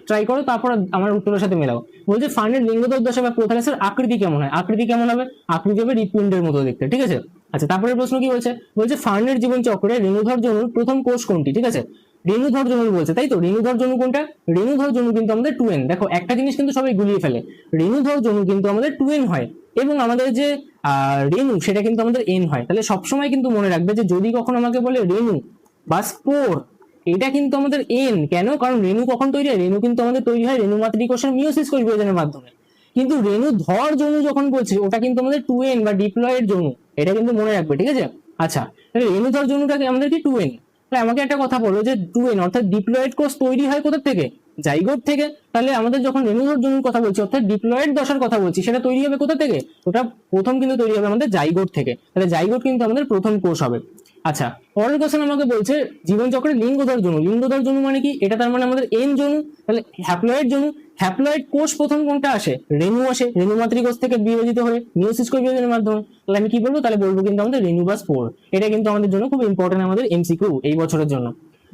ট্রাই করো, তারপর আমার উত্তরের সাথে মেলাও। বলছে ফার্নের লিঙ্গোদর দশা বা প্রোথালাসের আকৃতি কেমন হয়? আকৃতি কেমন হবে? আকৃতি হবে হৃৎপিণ্ডের মতো দেখতে, ঠিক আছে। আচ্ছা, তারপরে প্রশ্ন কি বলছে? বলছে ফার্নের জীবন চক্রে রেণুধর জনুর প্রথম কোষ কোনটি? ঠিক আছে, রেণুধর জনু বলছে, তাই তো। রেণুধর জনু কোনটা? রেণুধর জনু কিন্তু আমাদের 2n। দেখো একটা জিনিস কিন্তু সবাই গুলিয়ে ফেলে, রেণুধর জনু কিন্তু আমাদের 2n হয়, এবং আমাদের যে রেণু সেটা কিন্তু আমাদের n হয়। তাহলে সবসময় কিন্তু মনে রাখবে যে যদি কখনো আমাকে বলে রেণু বা স্পোর, এটা কিন্তু আমাদের n। কেন? কারণ রেণু কখন তৈরি হয়? রেণু কিন্তু আমাদের তৈরি হয় রেণু মাতৃকোষের মিওসিস কোষ বিভাজনের মাধ্যমে। কিন্তু রেণুধর জনু যখন বলছি ওটা কিন্তু আমাদের 2n বা ডিপ্লয়েড জনু, এটা কিন্তু মনে রাখবে, ঠিক আছে। আচ্ছা, তাহলে রেণুধর জনুটাকে আমাদের কি 2n। তাহলে আমাকে একটা কথা বলো যে 2n অর্থাৎ ডিপ্লয়েড কোষ তৈরি হয় কোথা থেকে? জাইগোট থেকে। তাহলে আমাদের যখন রেণুধর জনুর কথা বলছি অর্থাৎ ডিপ্লয়েড দশার কথা বলছি, সেটা তৈরি হবে কোথা থেকে? ওটা প্রথম কিন্তু তৈরি হবে আমাদের জাইগোট থেকে। তাহলে জাইগোট কিন্তু আমাদের প্রথম কোষ হবে। আচ্ছা, পরের কোশ্চেন আমাকে বলছে জীবনচক্রে লিঙ্গধর জনু। লিঙ্গধর জনু মানে কি? এটা তার মানে আমাদের এন জনু। তাহলে হ্যাপ্লয়েড জনু, হ্যাপ্লয়েড কোষ প্রথম কোনটা আসে? রেণু আসে, রেণু মাতৃকোষ থেকে বিভাজিত হয়ে মিওসিস কোষ বিভাজনের মাধ্যমে। তাহলে আমি কি বলবো? তাহলে বলবো কিন্তু আমাদের রেণু বা স্পোর। এটা কিন্তু আমাদের জন্য খুব ইম্পর্টেন্ট, আমাদের এমসিকিউ এই বছরের জন্য।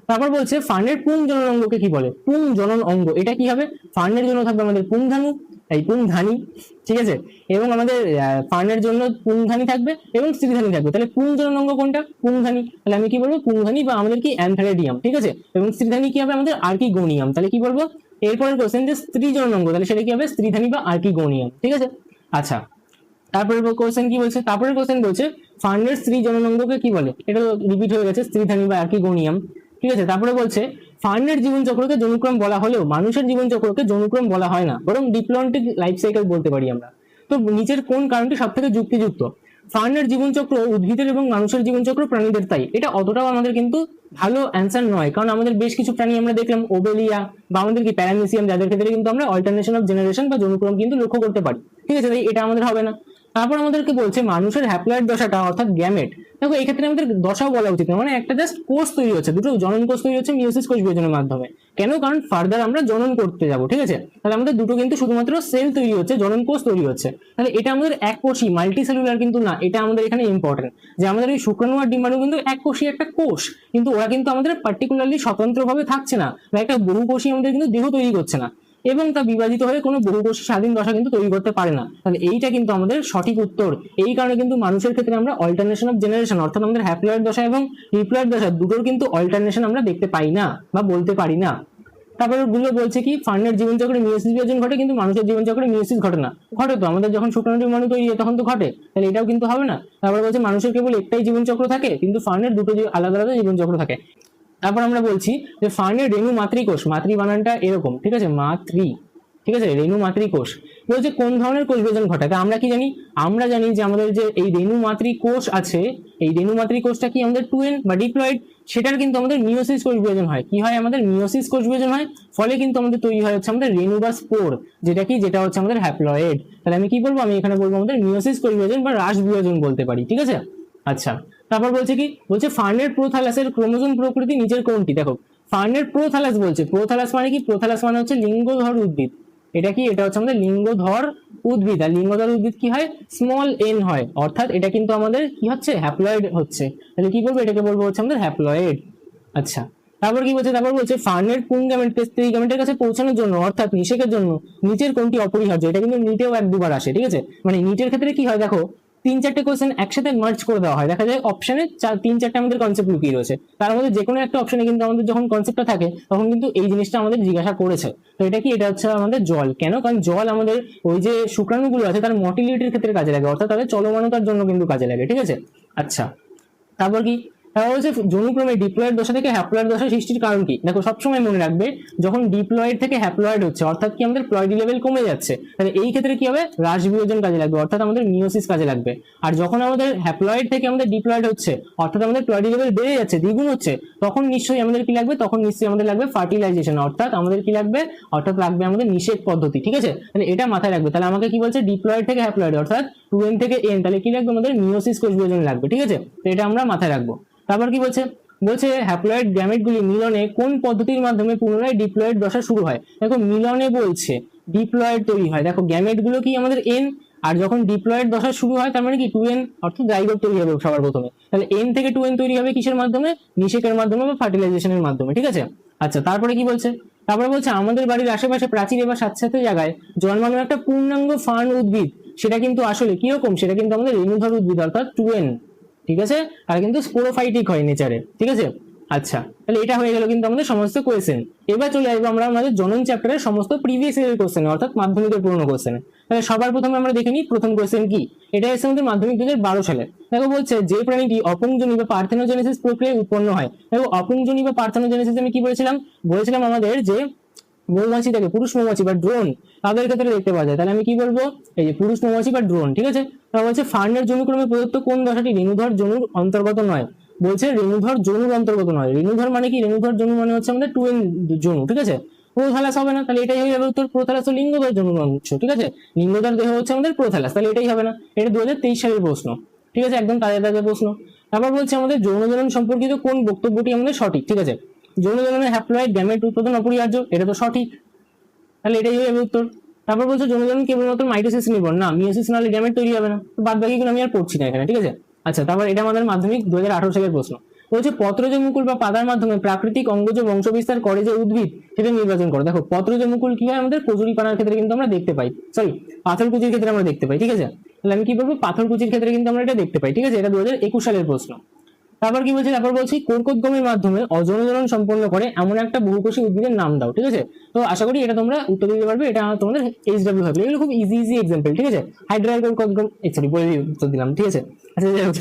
তারপর বলছে ফার্নের পুং জনন অঙ্গকে কি বলে? পুং জনন অঙ্গ এটা কি হবে? ফার্নের জন্য থাকবে আমাদের পুংধানু, এই পুংধানী, ঠিক আছে। এবং আমাদের ফার্নের জন্য পুংধানী থাকবে এবং স্ত্রীধানী থাকবে। তাহলে পুং জনন অঙ্গ কোনটা? পুংধানী। তাহলে আমি কি বলবো? পুংধানী বা আমাদের কি অ্যান্থারেডিয়াম, ঠিক আছে। এবং স্ত্রীধানী কি হবে? আমাদের আর্কিগোনিয়াম। তাহলে কি বলবো? এরপরের কোশ্চেন যে স্ত্রী জনন অঙ্গ, তাহলে সেটা কি হবে? স্ত্রীধানী বা আর্কিগোনিয়াম, ঠিক আছে। আচ্ছা, তারপরে কোশ্চেন কি বলছে? তারপরে কোশ্চেন বলছে ফার্নের স্ত্রী জননাঙ্গকে কি বলে? এটা রিপিট হয়ে গেছে, স্ত্রীধানী বা আর্কিগোনিয়াম, ঠিক আছে। তারপরে বলছে ফার্নের জীবনচক্রকে যৌনক্রম বলা হলেও মানুষের জীবনচক্রকে যৌনক্রম বলা হয় না, বরং ডিপ্লন্টিক লাইফ সাইকেল বলতে পারি আমরা। তো নিচের কোন কারণটি সব থেকে যুক্তিযুক্ত? ফার্নের জীবনচক্র উদ্ভিদের এবং মানুষের জীবনচক্র প্রাণীদের তাই। এটা অতটাও আমাদের কিন্তু ভালো অ্যান্সার নয়, কারণ আমাদের বেশ কিছু প্রাণী আমরা দেখলাম ওবেলিয়া বা আমাদের কি প্যারামিসিয়াম, যাদের ক্ষেত্রে কিন্তু আমরা অল্টারনেশন অফ জেনারেশন বা যৌনক্রম কিন্তু লক্ষ্য করতে পারি, ঠিক আছে। তাই এটা আমাদের হবে না। তারপর আমাদেরকে বলছে মানুষের হ্যাপ্লয়েড দশাটা অর্থাৎ গ্যামেট। দেখো এই ক্ষেত্রে আমাদের দশাও বলা উচিত না, মানে একটা জাস্ট কোষ তৈরি হচ্ছে, দুটো জনন কোষ তৈরি হচ্ছে মিওসিস কোষ বিভাজনের মাধ্যমে। কেন? কারণ ফার্দার আমরা জনন করতে যাব, ঠিক আছে। তাহলে আমাদের দুটো কিন্তু শুধুমাত্র সেল তৈরি হচ্ছে, জনন কোষ তৈরি হচ্ছে। তাহলে এটা আমাদের এক কোষী, মাল্টি সেলুলার কিন্তু না। এটা আমাদের এখানে ইম্পর্টেন্ট যে আমাদের এই শুক্রাণু আর ডিম্বাণু কিন্তু এক কোষী একটা কোষ, কিন্তু ওরা কিন্তু আমাদের পার্টিকুলারলি স্বতন্ত্রভাবে থাকছে না, বা একটা বহুকোষী আমাদের কিন্তু দেহ তৈরি করছে না, এবং তা বিভাজিত হয়ে কোনো বহুকোষী স্বাধীন দশা কিন্তু তৈরি করতে পারে না। তাহলে এইটা কিন্তু আমাদের সঠিক উত্তর। এই কারণে কিন্তু মানুষের ক্ষেত্রে আমরা অল্টারনেশন অফ জেনারেশন অর্থাৎ আমাদের হ্যাপ্লয়েড দশা এবং রিপ্লয়েড দশা দুটোর কিন্তু অল্টারনেশন আমরা দেখতে পাই না বা বলতে পারি না। তারপরে গুলো বলছে কি ফার্নের জীবনচক্রে মিওসিস বিভাজন ঘটে, কিন্তু মানুষের জীবনচক্রে মিওসিস ঘটে না। ঘটে তো, আমাদের যখন শুক্রাণু ডিম্বাণু তৈরি হয় তখন তো ঘটে, তাহলে এটাও কিন্তু হবে না। তারপরে বলছে মানুষের কেবল একটাই জীবনচক্র থাকে, কিন্তু ফার্নের দুটো আলাদা আলাদা জীবনচক্র থাকে। তারপর আমরা বলছি যে ফার্নের রেণু মাতৃকোষ, মাতৃ বানানটা এরকম, ঠিক আছে, মাতৃ, ঠিক আছে, রেণু মাতৃকোষ। বলছে কোন ধরনের কোষ বিভাজন ঘটায়? তা আমরা কি জানি? আমরা জানি যে আমাদের যে এই রেণু মাতৃকোষ আছে, এই রেণু মাতৃকোষটা কি আমাদের 2n বা ডিপ্লয়েড, সেটার কিন্তু আমাদের মিওসিস কোষ বিভাজন হয়। কি হয়? আমাদের মিওসিস কোষ বিভাজন হয়, ফলে কিন্তু আমাদের তৈরি হয় হচ্ছে আমাদের রেণু বা স্পোর, যেটা কি, যেটা হচ্ছে আমাদের হ্যাপ্লয়েড। তাহলে আমি কি বলবো? আমি এখানে বলবো আমাদের মিওসিস কোষ বিভাজন বা হ্রাস বিভাজন বলতে পারি, ঠিক আছে। আচ্ছা, তারপর বলছে কি? বলছে ফার্নের প্রোথালাসের ক্রোমোজোম প্রকৃতি নিচের কোনটি? দেখো ফার্নের প্রোথালাস বলছে, প্রোথালাস মানে কি? প্রোথালাস মানে হচ্ছে লিঙ্গধর উদ্ভিদ। এটা কি? এটা হচ্ছে আমাদের লিঙ্গধর উদ্ভিদ। আর লিঙ্গধর উদ্ভিদ কি হয়? স্মল এন হয়, অর্থাৎ এটা কিন্তু আমাদের কি হচ্ছে? হ্যাপ্লয়েড হচ্ছে। তাহলে কি বলবো? এটাকে বলবো হচ্ছে আমাদের হ্যাপ্লয়েড। আচ্ছা, তারপর কি বলছে? তারপর বলছে ফার্নের পুং গ্যামেট স্ত্রী গ্যামেটের কাছে পৌঁছানোর জন্য অর্থাৎ নিষেকের জন্য নিচের কোনটি অপরিহার্য? এটা কিন্তু নিটেও এক দুবার আসে, ঠিক আছে। মানে নিটের ক্ষেত্রে কি হয়? দেখো 3-4টে কোশ্চেন একসাথে মার্জ করে দেওয়া হয়, দেখা যায় অপশনে 3-4টে আমাদের কনসেপ্ট লুকিয়ে রয়েছে, তার মধ্যে যে কোনো একটা অপশনে কিন্তু আমাদের যখন কনসেপ্টটা থাকে তখন কিন্তু এই জিনিসটা আমাদের জিজ্ঞাসা করেছে। তো এটা কি? এটা হচ্ছে আমাদের জল। কেন? কারণ জল আমাদের ওই যে শুক্রাণুগুলো আছে তার মটিলিটির ক্ষেত্রে কাজে লাগে, অর্থাৎ তাদের চলমানতার জন্য কিন্তু কাজে লাগে, ঠিক আছে। আচ্ছা, তারপর কি? তারপর হচ্ছে যৌনক্রমে ডিপ্লয়েড দশা থেকে হ্যাপ্লয়েড দশা সৃষ্টির কারণ কি? দেখো সবসময় মনে রাখবে যখন ডিপ্লয়েড থেকে হ্যাপ্লয়েড হচ্ছে অর্থাৎ কি আমাদের প্লয়েডি লেভেল কমে যাচ্ছে, তাহলে এই ক্ষেত্রে কি হবে? হ্রাস বিভাজন কাজে লাগবে, অর্থাৎ আমাদের মিওসিস কাজে লাগবে। আর যখন আমাদের হ্যাপ্লয়েড থেকে আমাদের ডিপ্লয়েড হচ্ছে অর্থাৎ আমাদের প্লয়েডি লেভেল বেড়ে যাচ্ছে, দ্বিগুণ হচ্ছে, তখন নিশ্চয়ই আমাদের কি লাগবে? তখন নিশ্চয়ই আমাদের লাগবে ফার্টিলাইজেশন, অর্থাৎ আমাদের কি লাগবে? অর্থাৎ লাগবে আমাদের নিষেক পদ্ধতি, ঠিক আছে। তাহলে এটা মাথায় রাখবে। তাহলে আমাকে কি বলছে? ডিপ্লয়েড থেকে হ্যাপ্লয়েড অর্থাৎ 2n থেকে n, তাহলে কি লাগবে? আমাদের মিওসিস কোষ বিভাজন লাগবে, ঠিক আছে। তো এটা আমরা মাথায় রাখবো। তারপর কি বলছে? বলছে হ্যাপ্লয়েড গ্যামেটগুলি মিলনে কোন পদ্ধতির মাধ্যমে পুনরায় ডিপ্লয়েড দশা শুরু হয়? দেখো মিলনে বলছে ডিপ্লয়েড তৈরি হয়। দেখো গ্যামেট গুলো কি আমাদের n, আর যখন ডিপ্লয়েড দশা শুরু হয় তার মানে কি 2n, অর্থাৎ জাইগোট তৈরি হবে সবার প্রথমে। তাহলে n থেকে 2n তৈরি হবে কিসের মাধ্যমে? নিষেকের মাধ্যমে বা ফার্টিলাইজেশনের মাধ্যমে, ঠিক আছে। আচ্ছা, তারপরে কি বলছে? তারপরে বলছে আমাদের বাড়ির আশেপাশে প্রাচীর বা স্যাঁতস্যাঁতে জায়গায় জন্মানো একটা পূর্ণাঙ্গ ফার্ন উদ্ভিদ, সেটা কিন্তু আসলে কিরকম, সেটা কিন্তু আমাদের রেণুধর উদ্ভিদ অর্থাৎ টুয়েন, ঠিক আছে, আর কিন্তু স্পোরোফাইটিক হয় নেচারে, ঠিক আছে। আচ্ছা, তাহলে এটা হয়ে গেল কিন্তু আমাদের সমস্ত কোয়েশ্চেন। এবার চলে আসবো আমরা আমাদের জনন চ্যাপ্টারের সমস্ত প্রিভিয়াস ইয়ারের কোশ্চেন অর্থাৎ মাধ্যমিকের পুরনো কোশ্চেনে। তাহলে সবার প্রথমে আমরা দেখে নিই প্রথম কোয়েশ্চেন কি। এটা এসে আমাদের মাধ্যমিক 2012 সালে। দেখো বলছে যে প্রাণীটি অপুংজনী বা পার্থেনোজেনেসিস প্রক্রিয়ায় উৎপন্ন হয়। দেখো অপুংজনী বা পার্থেনোজেনেসিস আমি কি বলেছিলাম আমাদের যে মৌমাছি থাকে, পুরুষ মৌমাছি বা ড্রোন, তাদের ক্ষেত্রে দেখতে পাওয়া যায়। তাহলে আমি কি বলবো, এই যে পুরুষ মৌমাছি বা ড্রোন, ঠিক আছে। তারপর বলছে ফার্নের জনুক্রমে প্রদত্ত কোন দশাটি রেণুধর জনুর অন্তর্গত নয়। বলছে রেণুধর জনুর অন্তর্গত নয়। রেণুধর মানে কি? রেণুধর জনু মানে হচ্ছে আমাদের টুয়েন জনু, ঠিক আছে। প্রোথ্যালাস হবে না, তাহলে এটাই হয়ে যাবে উত্তর। প্রোথ্যালাস তো লিঙ্গধর জনু অংশ, ঠিক আছে। লিঙ্গধর দেহ হচ্ছে আমাদের প্রোথ্যালাস, তাহলে এটাই হবে না। এটা 2023 সালের প্রশ্ন, ঠিক আছে, একদম তাজা তাজা প্রশ্ন। তারপর বলছে আমাদের যৌন জনন সম্পর্কিত কোন বক্তব্যটি আমাদের সঠিক, ঠিক আছে। যৌন জননের হ্যাপ্লয়েড গ্যামেট উৎপাদন অপরিহার্য, এটা তো সঠিক, তাহলে এটাই হয়ে যাবে উত্তর। তারপর বলছে যৌন জনন কেবলমাত্র মাইটোসিস নির্ভর, না মিয়োসিস নাহলে গ্যামেট তৈরি হবে না। তো বাদ বাকিগুলো আমি আর পড়ছি না এখানে, ঠিক আছে। আচ্ছা, তারপর এটা আমাদের মাধ্যমিক 2018 সালের প্রশ্ন। বলছে পত্রজ মুকুল বা পাতার মাধ্যমে প্রাকৃতিক অঙ্গজ বংশবিস্তার করে যে উদ্ভিদ, সেটা নির্বাচন করো। দেখো পত্রজ মুকুল কি হয় আমাদের কচুরিপানার ক্ষেত্রে কিন্তু আমরা দেখতে পাই, সরি পাথরকুচির ক্ষেত্রে আমরা দেখতে পাই, ঠিক আছে। তাহলে আমি কি বলবো, পাথরকুচির ক্ষেত্রে কিন্তু আমরা এটা দেখতে পাই, ঠিক আছে। এটা 2021 সালের প্রশ্ন। তারপর কি বলছি, তারপর বলছি কোরকোদ্গমের মাধ্যমে অযৌন জনন সম্পন্ন করে এমন একটা বহুকোষী উদ্ভিদের নাম দাও, ঠিক আছে। তো আশা করি এটা তোমরা উত্তর দিতে পারবে, এটা তোমাদের HW হবে। এগুলো খুব ইজি এক্সাম্পল, ঠিক আছে। হাইড্রাল কোরকোদ্গম, সরি বলে উত্তর দিলাম, ঠিক আছে। আচ্ছা যাই হোক।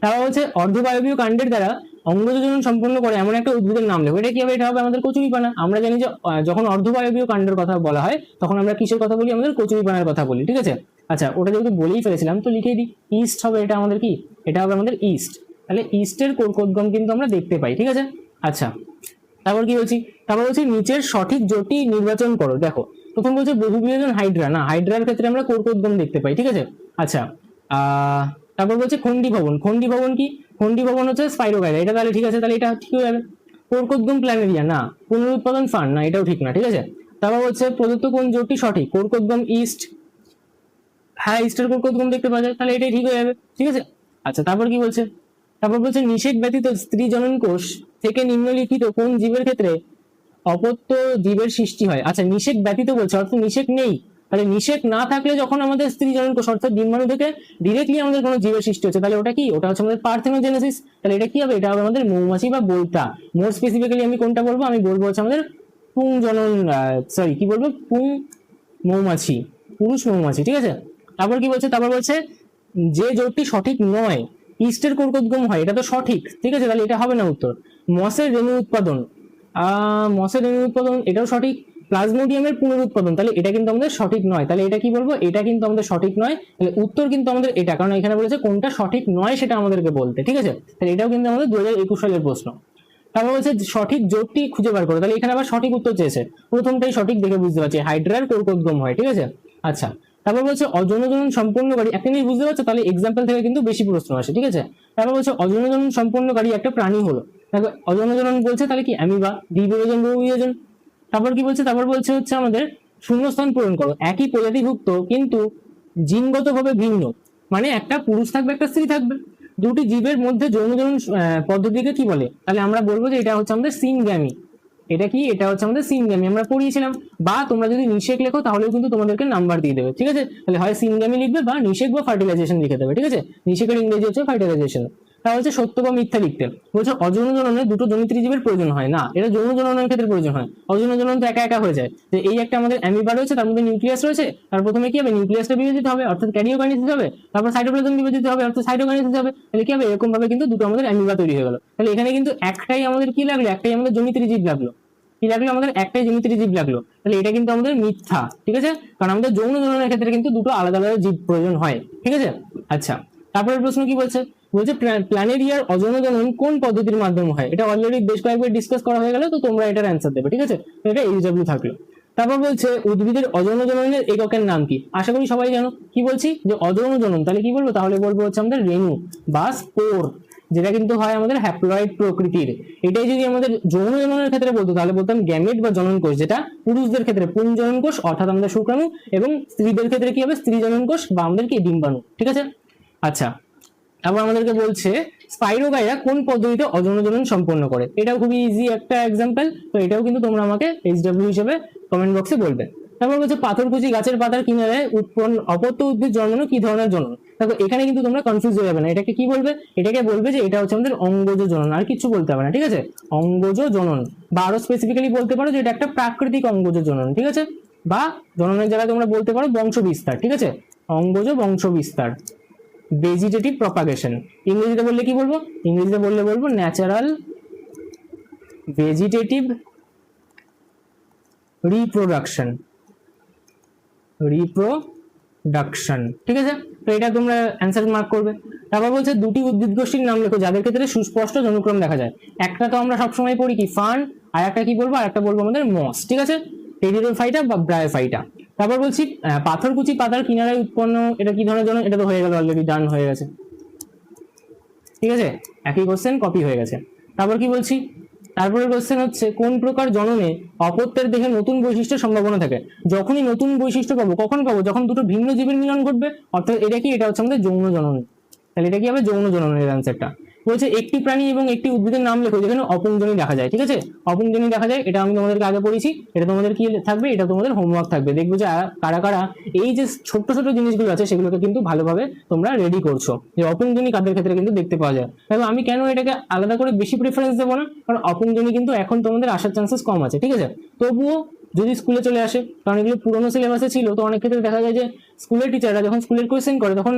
তারপর হচ্ছে অর্ধবায়বীয় কাণ্ডের দ্বারা অঙ্গজ জনন সম্পন্ন করে এমন একটা উদ্ভিদের নাম লেখো। এটা কি হবে? এটা হবে আমাদের কচুরিপানা। আমরা জানি যে যখন অর্ধবায়বীয় কাণ্ডের কথা বলা হয় তখন আমরা কিসের কথা বলি, আমাদের কচুরিপানার কথা বলি, ঠিক আছে। আচ্ছা, ওটা যেহেতু বলেই ফেলেছিলাম তো লিখে দিই, ইস্ট হবে এটা আমাদের কি, এটা হবে আমাদের ইস্ট। তাহলে ইস্টের কোরকোদ্গম কিন্তু আমরা দেখতে পাই, ঠিক আছে। আচ্ছা, তারপর কি বলছি, তারপর বলছি নিচের সঠিক জোটটি নির্বাচন করো। দেখো প্রথম বলছে বহুবিয়োজন হাইড্রা, না হাইড্রার ক্ষেত্রে আমরা কোরকোদ্গম দেখতে পাই, ঠিক আছে। আচ্ছা, তারপর বলছে খন্ডি ভবন। খন্ডি ভবন কি? খন্ডি ভবন হচ্ছে স্পাইরোগাইরা, এটা তাহলে ঠিক আছে, তাহলে এটা ঠিক হয়ে যাবে। কোরকোদ্গম প্ল্যানেরিয়া, না পুনরুৎপাদন ফার্ন, না এটাও ঠিক না, ঠিক আছে। তারপর হচ্ছে প্রদত্ত কোন জোটটি সঠিক, কোরকোদ্গম ইস্ট, হ্যাঁ ইস্টের কোরকোদ্গম দেখতে পাওয়া যায়, তাহলে এটাই ঠিক হয়ে যাবে, ঠিক আছে। আচ্ছা, তারপর কি বলছে, তারপর বলছে নিষেক ব্যতীত স্ত্রী জনন কোষ থেকে নিম্নলিখিত কোন জীবের ক্ষেত্রে অপত্য জীবের সৃষ্টি হয়। আচ্ছা, নিষেক ব্যতীত বলছে অর্থাৎ নিষেক নেই, তাহলে নিষেক না থাকলে যখন আমাদের স্ত্রী জনন কোষ অর্থাৎ ডিম্বাণু থেকে ডিরেক্টলি আমাদের কোনো জীবের সৃষ্টি হচ্ছে, তাহলে ওটা কি, ওটা হচ্ছে আমাদের পার্থেনোজেনেসিস। তাহলে এটা কি হবে, এটা হবে আমাদের মৌমাছি বা বৈতা। মোর স্পেসিফিক্যালি আমি কোনটা বলবো, আমি বলবো হচ্ছে আমাদের পুং জনন, সরি কি বলবো, পুং মৌমাছি, পুরুষ মৌমাছি, ঠিক আছে। তারপর কি বলছে, তারপর বলছে যে জোটটি সঠিক নয়, ইস্টের কোরকোদ্গম হয়, এটা তো সঠিক, ঠিক আছে, তাহলে এটা হবে না উত্তর। মসের রেণু উৎপাদন, মসের রেণু উৎপাদন এটাও সঠিক। প্লাজমোডিয়ামের পুনরুৎপাদন, তাহলে এটা কিন্তু আমাদের সঠিক নয়, তাহলে এটা কি বলবো, এটা কিন্তু আমাদের সঠিক নয়। তাহলে উত্তর কিন্তু আমাদের এটা, কারণ এখানে বলেছে কোনটা সঠিক নয় সেটা আমাদেরকে বলতে, ঠিক আছে। তাহলে এটাও কিন্তু আমাদের 2021 সালের প্রশ্ন। তারপর বলছে সঠিক জোটটি খুঁজে বার করো, তাহলে এখানে আবার সঠিক উত্তর চেয়েছে। প্রথমটাই সঠিক দেখে বুঝতে পারছি, হাইড্রার কোরকোদ্গম হয়, ঠিক আছে। আচ্ছা, তারপর বলছে অযৌন জনন সম্পন্নকারী, একটা জিনিস বুঝতে পারছো, তাহলে এক্সাম্পল থেকে কিন্তু বেশি প্রশ্ন আসে, ঠিক আছে। তারপর বলছে অযৌন জনন সম্পন্নকারী একটা প্রাণী হলো, দেখো অযৌন জনন বলছে তাহলে কি অ্যামিবা, দ্বিবিয়োজন বহুবিয়োজন। তারপর কি বলছে, তারপর বলছে হচ্ছে আমাদের শূন্যস্থান পূরণ করো। একই প্রজাতিভুক্ত কিন্তু জিনগতভাবে ভিন্ন, মানে একটা পুরুষ থাকবে একটা স্ত্রী থাকবে, দুটি জীবের মধ্যে যৌন জনন পদ্ধতিকে কি বলে, তাহলে আমরা বলবো যে এটা হচ্ছে আমাদের সিনগ্যামি। এটা কি, এটা হচ্ছে আমাদের সিনগ্যামি, আমরা পড়িয়েছিলাম। বা তোমরা যদি নিষেক লেখো তাহলেও কিন্তু তোমাদেরকে নাম্বার দিয়ে দেবে, ঠিক আছে। তাহলে হয় সিনগ্যামি লিখবে বা নিষেক বা ফার্টিলাইজেশন লিখে দেবে, ঠিক আছে। নিষেকের ইংরেজি হচ্ছে ফার্টিলাইজেশন। তা হচ্ছে সত্য বা মিথ্যা লিখতে বলছে অযৌন জননে দুটো জনিত্রী জীবের প্রয়োজন হয় না, এটা যৌন জননের ক্ষেত্রে প্রয়োজন হয়। অযৌন জনন তো একা একা হয়ে যায়, যে এই একটা আমাদের অ্যামিবা রয়েছে, তার মধ্যে নিউক্লিয়াস রয়েছে, তার প্রথমে কি হবে, নিউক্লিয়াসটা বিভাজিত হবে অর্থাৎ ক্যারিওকাইনেসিস হবে, তারপর সাইটোপ্লাজম বিভাজিত হবে অর্থাৎ সাইটোকাইনেসিস হবে। তাহলে কি হবে, এরকম ভাবে কিন্তু দুটো আমাদের অ্যামিবা তৈরি হয়ে গেল। তাহলে এখানে কিন্তু একটাই আমাদের কি লাগলো, একটাই আমাদের জনিত্রী জীব লাগলো, কি লাগলো, আমাদের একটাই জনিত্রী জীব লাগলো। তাহলে এটা কিন্তু আমাদের মিথ্যা, ঠিক আছে, কারণ আমাদের যৌন জননের ক্ষেত্রে কিন্তু দুটো আলাদা আলাদা জীব প্রয়োজন হয়, ঠিক আছে। আচ্ছা, তারপরের প্রশ্ন কি বলছে, বলছে প্ল্যানেরিয়ার অযৌন জনন কোন পদ্ধতির মাধ্যমে হয়। এটা অলরেডি বেশ কয়েকবার ডিসকাস করা হয়ে গেল, তো তোমরা এটার অ্যান্সার দেবে, ঠিক আছে। এটা HW থাকলো। তারপর বলছে উদ্ভিদের অযৌন জননের এককের নাম কি। আশা করি সবাই জানো, কি বলছি যে অযৌন জনন, তাহলে কি বলবো, তাহলে বলবো হচ্ছে আমাদের রেণু বা স্পোর, যেটা কিন্তু হয় আমাদের হ্যাপ্লয়েড প্রকৃতির। এটাই যদি আমাদের যৌন জননের ক্ষেত্রে বলতো তাহলে বলতাম গ্যামেট বা জনন কোষ, যেটা পুরুষদের ক্ষেত্রে পুং জনন কোষ অর্থাৎ আমাদের শুক্রাণু, এবং স্ত্রীদের ক্ষেত্রে কি হবে স্ত্রী জনন কোষ বা আমাদের কি ডিম্বাণু, ঠিক আছে। আচ্ছা, তারপর আমাদেরকে বলছে স্পাইরোগাইরা কোন পদ্ধতিতে অযৌনজনন সম্পন্ন করে, এটাও খুবই ইজি একটা এক্সাম্পল। তো এটাও কিন্তু তোমরা আমাকে HW হিসেবে কমেন্ট বক্সে বলবে। তারপর বলছে পাথরকুচি গাছের পাতার কিনারে উৎপন্ন অপত্য উদ্ভিদ জন্মানো কি ধরনের জনন। দেখো এখানে কিন্তু তোমরা কনফিউজ হয়ে যাবে না, এটাকে কি বলবে, এটাকে বলবে যে এটা হচ্ছে আমাদের অঙ্গজ জনন, আর কিছু বলতে হবে না, ঠিক আছে। অঙ্গজ জনন, বা আরো স্পেসিফিক্যালি বলতে পারো যে এটা একটা প্রাকৃতিক অঙ্গজ জনন, ঠিক আছে। বা জননের জায়গায় তোমরা বলতে পারো বংশ বিস্তার, ঠিক আছে। অঙ্গজ বংশ বিস্তার, ভেজিটেটিভ প্রপাগেশন। ইংরেজিতে বললে কি বলবো, ইংরেজিতে বললে বলবো ন্যাচারাল ভেজিটেটিভ রিপ্রোডাকশন, রিপ্রোডাকশন, ঠিক আছে। তো এটা তোমরা অ্যান্সার মার্ক করবে। তারপর বলছে দুটি উদ্ভিদ গোষ্ঠীর নাম লেখো যাদের ক্ষেত্রে সুস্পষ্ট জনক্রম দেখা যায়। একটা তো আমরা সবসময় পড়ি কি ফার্ন, আর একটা কি বলবো, আর একটা বলবো আমাদের মস, ঠিক আছে, টেরিডোফাইটা বা ব্রায়োফাইটা। তারপর বলছি পাথরকুচি পাতার কিনারায় উৎপন্ন, এটা কি ধরনের জনন, এটা তো হয়ে গেল অলরেডি, ডান হয়ে গেছে, ঠিক আছে, একই কোশ্চেন কপি হয়ে গেছে। তারপর কি বলছি, তারপরে কোশ্চেন হচ্ছে কোন প্রকার জননে অপত্যের দেহে নতুন বৈশিষ্ট্যের সম্ভাবনা থাকে। যখনই নতুন বৈশিষ্ট্য পাবো, কখন পাবো, যখন দুটো ভিন্ন জীবের মিলন ঘটবে, অর্থাৎ এটা কি, এটা হচ্ছে আমাদের যৌন জনন। তাহলে এটা কি হবে, যৌন জননের অ্যান্সারটা। বলছে একটি প্রাণী এবং একটি উদ্ভিদের নাম লেখো যেখানে অপুংজনি দেখা যায়, ঠিক আছে। অপুংজনি দেখা যায়, এটা আমি তোমাদেরকে আগে পড়েছি, এটা তোমাদের কি থাকবে, এটা তোমাদের হোমওয়ার্ক থাকবে। দেখবো যে কারা কারা এই যে ছোট্ট ছোট জিনিসগুলো আছে সেগুলোকে কিন্তু ভালোভাবে তোমরা রেডি করছো, যে অপুংজনি কাদের ক্ষেত্রে কিন্তু দেখতে পাওয়া যায়। এবং আমি কেন এটাকে আলাদা করে বেশি প্রেফারেন্স দেবো না, কারণ অপুংজনি কিন্তু এখন তোমাদের আসার চান্সেস কম আছে, ঠিক আছে। তবুও যদি স্কুলে চলে আসে, কারণ এগুলো পুরোনো সিলেবাসে ছিল, তো অনেক ক্ষেত্রে দেখা যায় যে স্কুলের টিচাররা যখন স্কুলের কোয়েশ্চেন করে তখন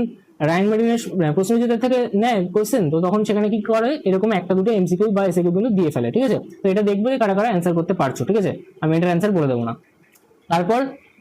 রায়ন মার্টিনের প্রশ্নবিচিত্র থেকে নেয় কোয়েশ্চেন, তো তখন সেখানে কি করে, এরকম একটা দুটো MCQ বা SAQ গুলো দিয়ে ফেলে, ঠিক আছে। তো এটা দেখবে কারা কারা অ্যান্সার করতে পারছো, ঠিক আছে, আমি এটার অ্যান্সার বলে দেবো না। তারপর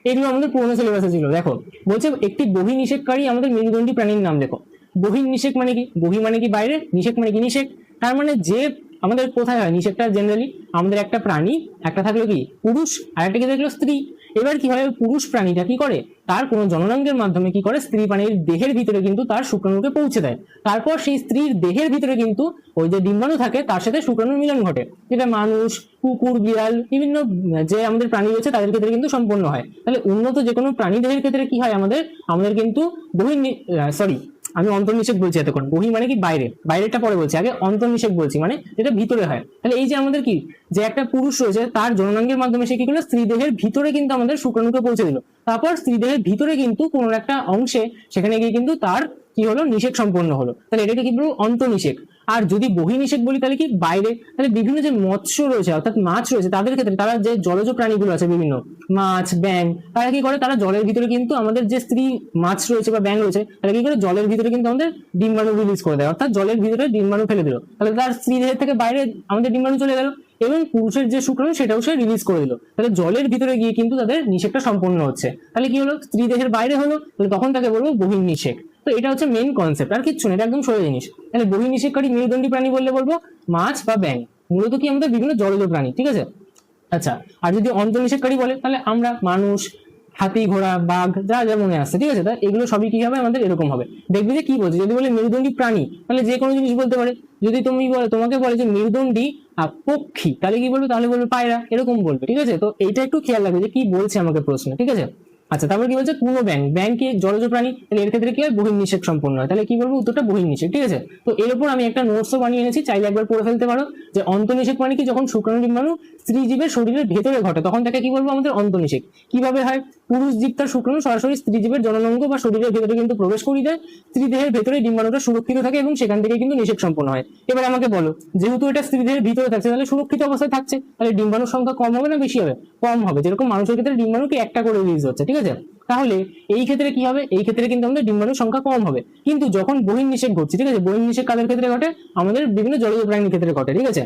এগুলো আমাদের পুরোনো সিলেবাসে ছিল। দেখো বলছে একটি বহি নিষেককারী আমাদের মেরুদণ্ডী প্রাণীর নাম লেখো। বহি নিষেক মানে কি, বহি মানে কি বাইরে, নিষেক মানে কি নিষেক, তার মানে যে আমাদের কোথায় হয় নিষেকটা, জেনারেলি আমাদের একটা প্রাণী, একটা থাকলো কি পুরুষ, আর একটা কি থাকলো স্ত্রী। এবার কি হয়, পুরুষ প্রাণীটা কি করে, তার কোনো জননাঙ্গের মাধ্যমে কি করে, স্ত্রী প্রাণীর দেহের ভিতরে কিন্তু তার শুক্রাণুকে পৌঁছে দেয়। তারপর সেই স্ত্রীর দেহের ভিতরে কিন্তু ওই যে ডিম্বাণু থাকে তার সাথে শুক্রাণুর মিলন ঘটে, যেটা মানুষ, কুকুর, বিড়াল, বিভিন্ন যে আমাদের প্রাণী রয়েছে তাদের ক্ষেত্রে কিন্তু সম্পন্ন হয়। তাহলে উন্নত যে কোনো প্রাণী দেহের ক্ষেত্রে কি হয়, আমাদের কিন্তু আমি অন্তর্নিষেক বলছি এতক্ষণ, বহি মানে কি বাইরে, বাইরেটা পরে বলছি, আগে অন্তর্নিষেক বলছি, মানে যেটা ভিতরে হয়। তাহলে এই যে আমাদের কি, যে একটা পুরুষ রয়েছে তার জননাঙ্গের মাধ্যমে সে কি করলো, স্ত্রী দেহের ভিতরে কিন্তু আমাদের শুক্রাণুকে পৌঁছে দিল। তারপর স্ত্রী দেহের ভিতরে কিন্তু কোনো একটা অংশে সেখানে গিয়ে কিন্তু তার কি হলো, নিষেক সম্পন্ন হলো। তাহলে এটাকে কি বলবো, অন্তর্নিষেক। আর যদি বহির্নিষেক বলি তাহলে কি বাইরে, তাহলে বিভিন্ন যে মৎস্য রয়েছে অর্থাৎ মাছ রয়েছে তাদের ক্ষেত্রে, তারা যে জলজ প্রাণীগুলো আছে বিভিন্ন মাছ, ব্যাঙ, তারা কি করে, তারা জলের ভিতরে কিন্তু আমাদের যে স্ত্রী মাছ রয়েছে বা ব্যাঙ রয়েছে তারা কি করে, জলের ভিতরে কিন্তু আমাদের ডিম্বাণু রিলিজ করে দেয়, অর্থাৎ জলের ভিতরে ডিম্বাণু ফেলে দিল। তাহলে তার স্ত্রী দেহের থেকে বাইরে আমাদের ডিম্বাণু চলে গেল, এবং পুরুষের যে শুক্রাণু সেটাও সে রিলিজ করে দিল। তাহলে জলের ভিতরে গিয়ে কিন্তু তাদের নিষেকটা সম্পন্ন হচ্ছে। তাহলে কি হলো, স্ত্রী দেহের বাইরে হলো, তাহলে তখন তাকে বলবো বহির্নিষেক। তো এটা হচ্ছে মেইন কনসেপ্ট, আর কিচ্ছু না, এটা একদম সোজা জিনিস। তাহলে বহির্নিষেককারী মেরুদণ্ডী প্রাণী বললে বলবো মাছ বা ব্যাঙ, মূলত কি আমাদের বিভিন্ন জলজ প্রাণী, ঠিক আছে। আচ্ছা, আর যদি অন্তর্নিষেককারী বলে তাহলে আমরা মানুষ, হাতি, ঘোড়া, বাঘ, যা যা মনে আসছে, ঠিক আছে। তা এগুলো সবই কি হবে, আমাদের এরকম হবে। দেখবি যে কি বলছে, যদি বলে মেরুদণ্ডী প্রাণী তাহলে যে কোনো জিনিস বলতে পারে। যদি তোমাকে বলে যে মেরুদণ্ডী পক্ষী, তাহলে কি বলবে, তাহলে বলবে পায়রা, এরকম বলবে, ঠিক আছে। তো এইটা একটু খেয়াল রাখবে যে কি বলছে আমাকে প্রশ্ন, ঠিক আছে। আচ্ছা, তারপর কি বলছে কোনো ব্যাঙ, ব্যাঙ কি জলজ প্রাণী, তাহলে এর ক্ষেত্রে কি হয়, বহির্নিষেক সম্পন্ন হয়। তাহলে কি বলবো, উত্তরটা বহির্নিষেক, ঠিক আছে। তো এর উপর আমি একটা নোটসও বানিয়ে এনেছি, চাইলে একবার পড়ে ফেলতে পারো। যে অন্তর্নিষেক মানে কি, যখন শুক্রাণু ডিম্বাণু স্ত্রী জীবের শরীরের ভেতরে ঘটে তখন তাকে কি বলবো, আমাদের অন্তর্নিষেক। কিভাবে হয়, পুরুষ জীব তার শুক্রাণু সরাসরি স্ত্রী জীবের জননাঙ্গ বা শরীরের ভেতরে কিন্তু প্রবেশ করিয়ে দেয়, স্ত্রী দেহের ভেতরে ডিম্বাণুটা সুরক্ষিত থাকে এবং সেখান থেকে কিন্তু নিষেক সম্পন্ন হয়। এবার আমাকে বলো, যেহেতু এটা স্ত্রী দেহের ভিতরে থাকছে তাহলে সুরক্ষিত অবস্থায় থাকছে, তাহলে ডিম্বাণুর সংখ্যা কম হবে না বেশি হবে, কম হবে। যেরকম মানুষের ক্ষেত্রে ডিম্বাণুকে একটা করে রিলিজ হচ্ছে, ঠিক আছে। তাহলে এই ক্ষেত্রে কি হবে, এই ক্ষেত্রে কিন্তু আমাদের ডিম্বাণুর সংখ্যা কম হবে। কিন্তু যখন বহির্নিষেক ঘটছে, ঠিক আছে, বহির্নিষেক কাদের ক্ষেত্রে ঘটে, আমাদের বিভিন্ন জলজ প্রাণীর ক্ষেত্রে ঘটে, ঠিক আছে।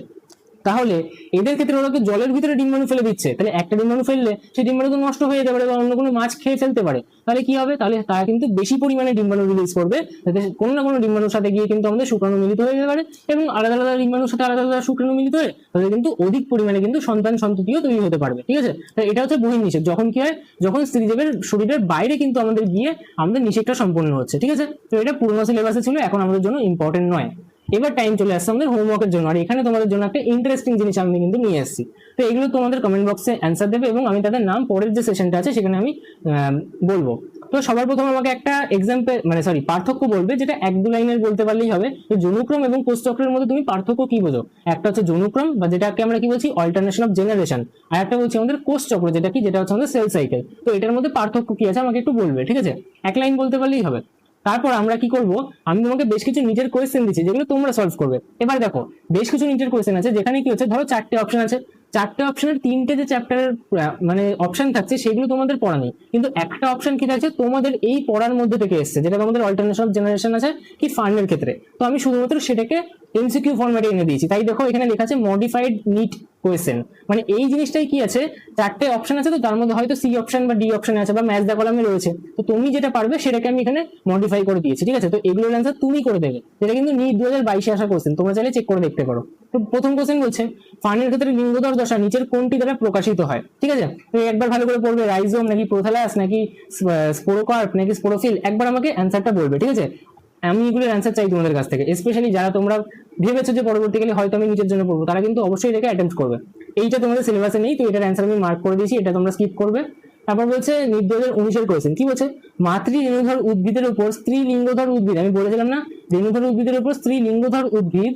তাহলে এদের ক্ষেত্রে ওরা তো জলের ভিতরে ডিম্বাণু ফেলে দিচ্ছে, তাহলে একটা ডিম্বাণু ফেললে সেই ডিম্বাণু তো নষ্ট হয়ে যেতে পারে বা অন্য কোনো মাছ খেয়ে ফেলতে পারে। তাহলে কি হবে, তাহলে তারা কিন্তু বেশি পরিমাণে ডিম্বাণু রিলিজ করবে, যাতে কোনো না কোনো ডিম্বাণুর সাথে গিয়ে কিন্তু আমাদের শুক্রাণু মিলিত হয়ে যেতে পারে, এবং আলাদা আলাদা ডিম্বাণুর সাথে আলাদা আলাদা শুক্রাণু মিলিত হয়ে তাদের কিন্তু অধিক পরিমাণে কিন্তু সন্তান সন্ততিও তৈরি হতে পারবে, ঠিক আছে। তাই এটা হচ্ছে বহির্নিষেক। যখন কি হয়, যখন স্ত্রীদেবের শরীরের বাইরে কিন্তু আমাদের গিয়ে আমাদের নিষেকটা সম্পন্ন হচ্ছে, ঠিক আছে। তো এটা পুরোনো সিলেবাসে ছিল, এখন আমাদের জন্য ইম্পর্টেন্ট নয়। এবার টাইম চলে আসছে আমাদের হোমওয়ার্কের জন্য, আর এখানে তোমাদের জন্য একটা ইন্টারেস্টিং জিনিস আমি কিন্তু নিয়ে এসেছি। তো এগুলো তোমাদের কমেন্ট বক্সে অ্যান্সার দেবে এবং আমি তাদের নাম পরের যে সেশনটা আছে সেখানে আমি বলবো। তো তো সবার প্রথমে আমাকে একটা এক্সাম্পল পার্থক্য বলবে, যেটা 1-2 লাইনের বলতে পারলেই হবে। তো যৌনুক্রম এবং কোষচক্রের মধ্যে তুমি পার্থক্য কি বোঝো? একটা হচ্ছে যৌনুক্রম বা যেটাকে আমরা কি বলছি অল্টারনেশন অফ জেনারেশন, আর একটা বলছি আমাদের কোষচক্র যেটা হচ্ছে আমাদের সেল সাইকেল। তো এটার মধ্যে পার্থক্য কি আছে আমাকে একটু বলবে, ঠিক আছে? 1 লাইন বলতে পারলেই হবে। তারপর আমরা কি করব, আমি তোমাকে বেশ কিছু নিজের কোয়েশ্চেন দিচ্ছি যেগুলো তোমরা সলভ করবে। এবার দেখো বেশ কিছু নিজের কোয়েশ্চেন আছে যেখানে কি হচ্ছে, ধরো 4টে অপশন আছে, 4টে অপশনের 3টে যে চ্যাপ্টারের অপশন থাকছে সেগুলো তোমাদের পড়া নেই, কিন্তু একটা অপশন কি থাকছে তোমাদের এই পড়ার মধ্যে থেকে এসছে, যেটা তোমাদের অল্টারনেশন অফ জেনারেশন আছে কি ফার্নের ক্ষেত্রে। তো আমি শুধুমাত্র সেটাকে এমসিকিউ ফরম্যাটে এনে দিয়েছি। তাই দেখো এখানে লেখা আছে মডিফাইড নিট কোয়েশ্চেন, মানে এই জিনিসটাই কি আছে, 4টে অপশন আছে, তো তার মধ্যে হয়তো সি অপশন বা ডি অপশন আছে বা ম্যাচ দা কলামে রয়েছে, তো তুমি যেটা পারবে সেটাকে আমি এখানে মডিফাই করে দিয়েছি, ঠিক আছে? তো এগুলোর অ্যান্সার তুমি করে দেবে, যেটা কিন্তু নিট 2022 আসা কোয়েশ্চেন, তোমরা চাইলে চেক করে দেখতে পারো। তো প্রথম কোয়েশ্চেন বলছে ফার্নের ক্ষেত্রে লিঙ্গধর দশা নিচের কোনটি দ্বারা প্রকাশিত হয়, ঠিক আছে? তো একবার ভালো করে পড়বে, রাইজোম নাকি প্রোথালাস নাকি স্পোরোকার্প নাকি স্পোরোফিল, একবার আমাকে অ্যান্সারটা বলবে, ঠিক আছে? আমি এগুলোর অ্যান্সার চাই তোমাদের কাছ থেকে, স্পেশালি যারা তোমরা ভেবেছো যে পরবর্তীকালে হয়তো আমি নিজের জন্য পড়বো, তারা কিন্তু অবশ্যই এটাকে অ্যাটেম্প করবে। এইটা তোমাদের সিলেবাসে নেই, তো এটার অ্যান্সার আমি মার্ক করে দিয়েছি, এটা তোমরা স্কিপ করবে। তারপর বলছে নিট 2019 কোয়েশ্চেন, কি বলছে মাতৃ রেণুধর উদ্ভিদের উপর স্ত্রী লিঙ্গধর উদ্ভিদ, আমি বলেছিলাম না রেণুধর উদ্ভিদের উপর স্ত্রী লিঙ্গধর উদ্ভিদ,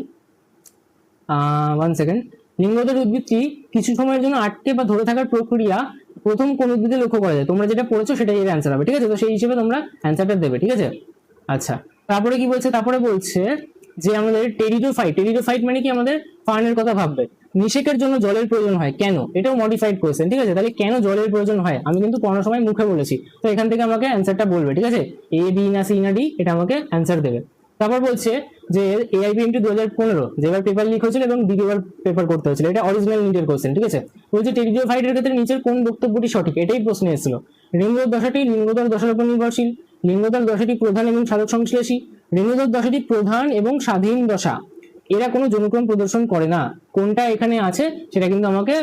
1 সেকেন্ড, লিঙ্গধর উদ্ভিদটি কিছু সময়ের জন্য আটকে বা ধরে থাকার প্রক্রিয়া প্রথম কোন উদ্ভিদে লক্ষ্য করা যায়? তোমরা যেটা পড়েছো সেটাই এর অ্যান্সার হবে, ঠিক আছে? তো সেই হিসেবে তোমরা অ্যান্সারটা দেবে, ঠিক আছে? আচ্ছা, তারপরে কি বলছে, তারপরে বলছে যে আমাদের টেরিডোফাইট মানে কি, আমাদের ফার্নের কথা ভাববে। নিষেকের জন্য জলের প্রয়োজন হয় কেন? এটাও মডিফাইড কোয়েশ্চেন, ঠিক আছে? তাহলে কেন জলের প্রয়োজন হয় আমি কিন্তু পড়ানোর সময় মুখে বলেছি, তো এখান থেকে আমাকে অ্যান্সারটা বলবে, ঠিক আছে? এ বি না সি না ডি, এটা আমাকে অ্যান্সার দেবে। তারপর বলছে যে AIPMT 2015 যেবার পেপার লিক হয়েছিল এবং দ্বিতীয়বার পেপার করতে হয়েছিল, এটা অরিজিনাল নিটের কোয়েশ্চেন, ঠিক আছে? বলছে টেরিডোফাইটের ক্ষেত্রে নিচের কোন বক্তব্যটি সঠিক, এটাই প্রশ্ন এসেছিল। রেণুধর দশাটি লিঙ্গধর দশার উপর নির্ভরশীল, লিঙ্গধর দশাটি প্রধান এবং সাধক সংশ্লেষী, রেণুধর দশাটি প্রধান এবং স্বাধীন দশা, এরা কোনো যৌনক্রম প্রদর্শন করে না। কোনটা এখানে আছে সেটা কিন্তু আমাকে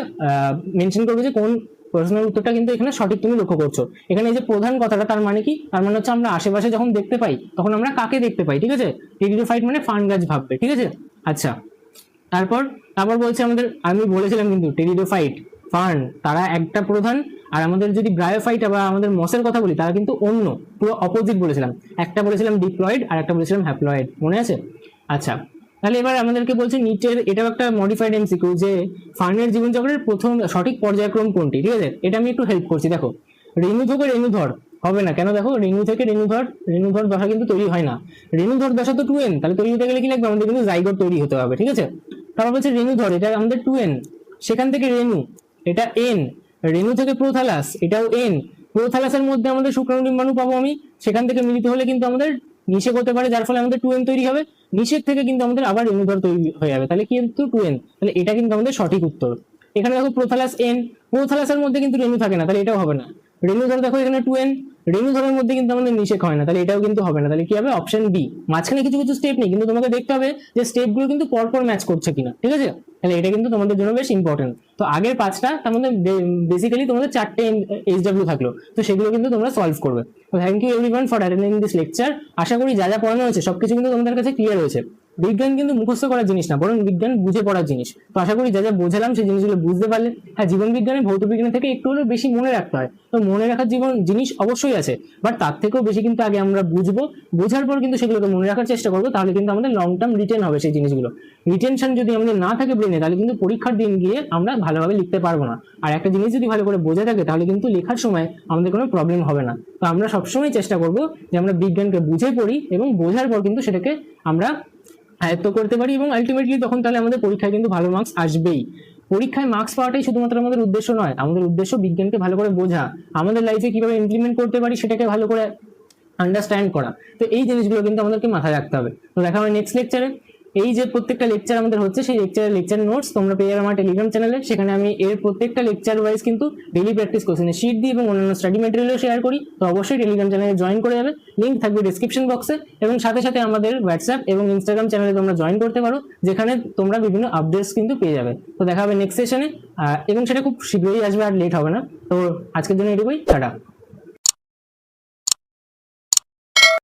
মেনশন করবে যে কোন প্রশ্নের উত্তরটা কিন্তু এখানে সঠিক তুমি লক্ষ্য করছো। এখানে এই যে প্রধান কথাটা, তার মানে কি? তার মানে হচ্ছে আমরা আশেপাশে যখন দেখতে পাই তখন আমরা কাকে দেখতে পাই, ঠিক আছে? টেরিডোফাইট মানে ফার্ন গাছ ভাববে, ঠিক আছে? আচ্ছা, তারপর বলছে আমাদের, আমি বলেছিলাম কিন্তু টেরিডোফাইট ফার্ন তারা একটা প্রধান, আর আমাদের যদি ব্রায়োফাইট বা আমাদের মসের কথা বলি তারা কিন্তু অন্য, পুরো অপোজিট বলেছিলাম। একটা বলেছিলাম ডিপ্লয়েড আর একটা বলেছিলাম হ্যাপ্লয়েড, মনে আছে? আচ্ছা, তাহলে এবার আমাদেরকে বলছে নিচের, এটাও একটা মডিফাইড এমসিকিউ, যে ফার্নের জীবনচক্রের প্রথম সঠিক পর্যায়ক্রম কোনটি, ঠিক আছে? এটা আমি একটু হেল্প করছি। দেখো রেণু থেকে রেণুধর হবে না কেন? দেখো রেণু থেকে রেণুধর দশা কিন্তু তৈরি হয় না, রেণুধর দশা তো 2n, তাহলে তৈরি হতে গেলে কি লাগবে? আমাদের কিন্তু জাইগোট তৈরি হতে হবে, ঠিক আছে? তারপর বলছে রেণুধর, এটা আমাদের 2n, সেখান থেকে রেণু, এটা n, রেণু থেকে প্রোথালাস, এটাও n, প্রোথালাসের মধ্যে আমাদের শুক্রাণু ডিম্বাণু পাবো আমি, সেখান থেকে মিলিত হলে কিন্তু আমাদের নিষেক হতে পারে, যার ফলে আমাদের 2n তৈরি হবে, নিষেক থেকে কিন্তু আমাদের আবার রেণুধর তৈরি হয়ে যাবে, তাহলে কিন্তু 2n, তাহলে এটা কিন্তু আমাদের সঠিক উত্তর। এখানে দেখো প্রোথালাস n, প্রোথালাসের মধ্যে কিন্তু রেণু থাকে না, তাহলে এটাও হবে না। রেণুধর দেখো এখানে 2n, রেণুধরের মধ্যে কিন্তু আমাদের নিষেক হয় না, তাহলে এটাও কিন্তু হবে না, তাহলে কি হবে? Option B. মাঝখানে কিছু কিছু স্টেপ নেই, কিন্তু তোমাকে দেখতে হবে যে স্টেপগুলো কিন্তু পরপর ম্যাচ করছে কিনা, ঠিক আছে? তাহলে এটা কিন্তু তোমাদের জন্য বেশ ইম্পর্টেন্ট। তো আগের 5টা, তার মধ্যে বেসিক্যালি তোমাদের 4টে HW থাকলো, তো সেগুলো কিন্তু তোমরা সলভ করবে। তো thank you everyone for attending this lecture. আশা করি যা যা পড়ানো হয়েছে সবকিছু কিন্তু তোমাদের কাছে ক্লিয়ার হয়েছে। বিজ্ঞান কিন্তু মুখস্থ করার জিনিস না, বরং বিজ্ঞান বুঝে পড়ার জিনিস। তো আশা করি যা যা বোঝালাম সেই জিনিসগুলো বুঝতে পারলে। হ্যাঁ, জীবন বিজ্ঞানে ভৌত বিজ্ঞান থেকে একটু হলেও বেশি মনে রাখতে হয়, তো মনে রাখার জিনিস অবশ্যই আছে, বাট তার থেকেও বেশি কিন্তু আগে আমরা বুঝবো, বোঝার পর কিন্তু সেগুলোকে মনে রাখার চেষ্টা করবো, তাহলে কিন্তু আমাদের লং টার্ম রিটেন হবে সেই জিনিসগুলো। রিটেনশন যদি আমাদের না থাকে ব্রেনে, তাহলে কিন্তু পরীক্ষার দিন গিয়ে আমরা ভালোভাবে লিখতে পারবো না। আর একটা জিনিস যদি ভালো করে বোঝা থাকে তাহলে কিন্তু লেখার সময় আমাদের কোনো প্রবলেম হবে না। তো আমরা সবসময় চেষ্টা করবো যে আমরা বিজ্ঞানকে বুঝে পড়ি এবং বোঝার পর কিন্তু সেটাকে আমরা আয়ত্ত করতে পারি, এবং আলটিমেটলি তখন তাহলে আমাদের পরীক্ষায় কিন্তু ভালো মার্কস আসবেই। পরীক্ষায় মার্কস পাওয়াটাই শুধুমাত্র আমাদের উদ্দেশ্য নয়, আমাদের উদ্দেশ্য বিজ্ঞানকে ভালো করে বোঝা, আমাদের লাইফে কিভাবে ইমপ্লিমেন্ট করতে পারি সেটাকে ভালো করে আন্ডারস্ট্যান্ড করা। তো এই জিনিসগুলো কিন্তু আমাদেরকে মাথায় রাখতে হবে। তো দেখা হবে নেক্সট লেকচারে। এই যে প্রত্যেকটা লেকচার আমাদের হচ্ছে সেই লেকচার নোটস তোমরা পেয়ে যাবে আমার টেলিগ্রাম চ্যানেলে, সেখানে আমি এর প্রত্যেকটা লেকচার ওয়াইজ কিন্তু ডেইলি প্র্যাকটিস কোশ্চেনের শিট দিই এবং অন্যান্য স্টাডি ম্যাটেরিয়ালও শেয়ার করি। তো অবশ্যই টেলিগ্রাম চ্যানেলে জয়েন করে যাবে, লিঙ্ক থাকবে ডিসক্রিপশন বক্সে, এবং সাথে সাথে আমাদের হোয়াটসঅ্যাপ এবং ইনস্টাগ্রাম চ্যানেলে তোমরা জয়েন করতে পারো, যেখানে তোমরা বিভিন্ন আপডেটস কিন্তু পেয়ে যাবে। তো দেখা হবে নেক্সট সেশনে, এবং সেটা খুব শীঘ্রই আসবে, আর লেট হবে না। তো আজকের জন্য এটুকুই, টাটা।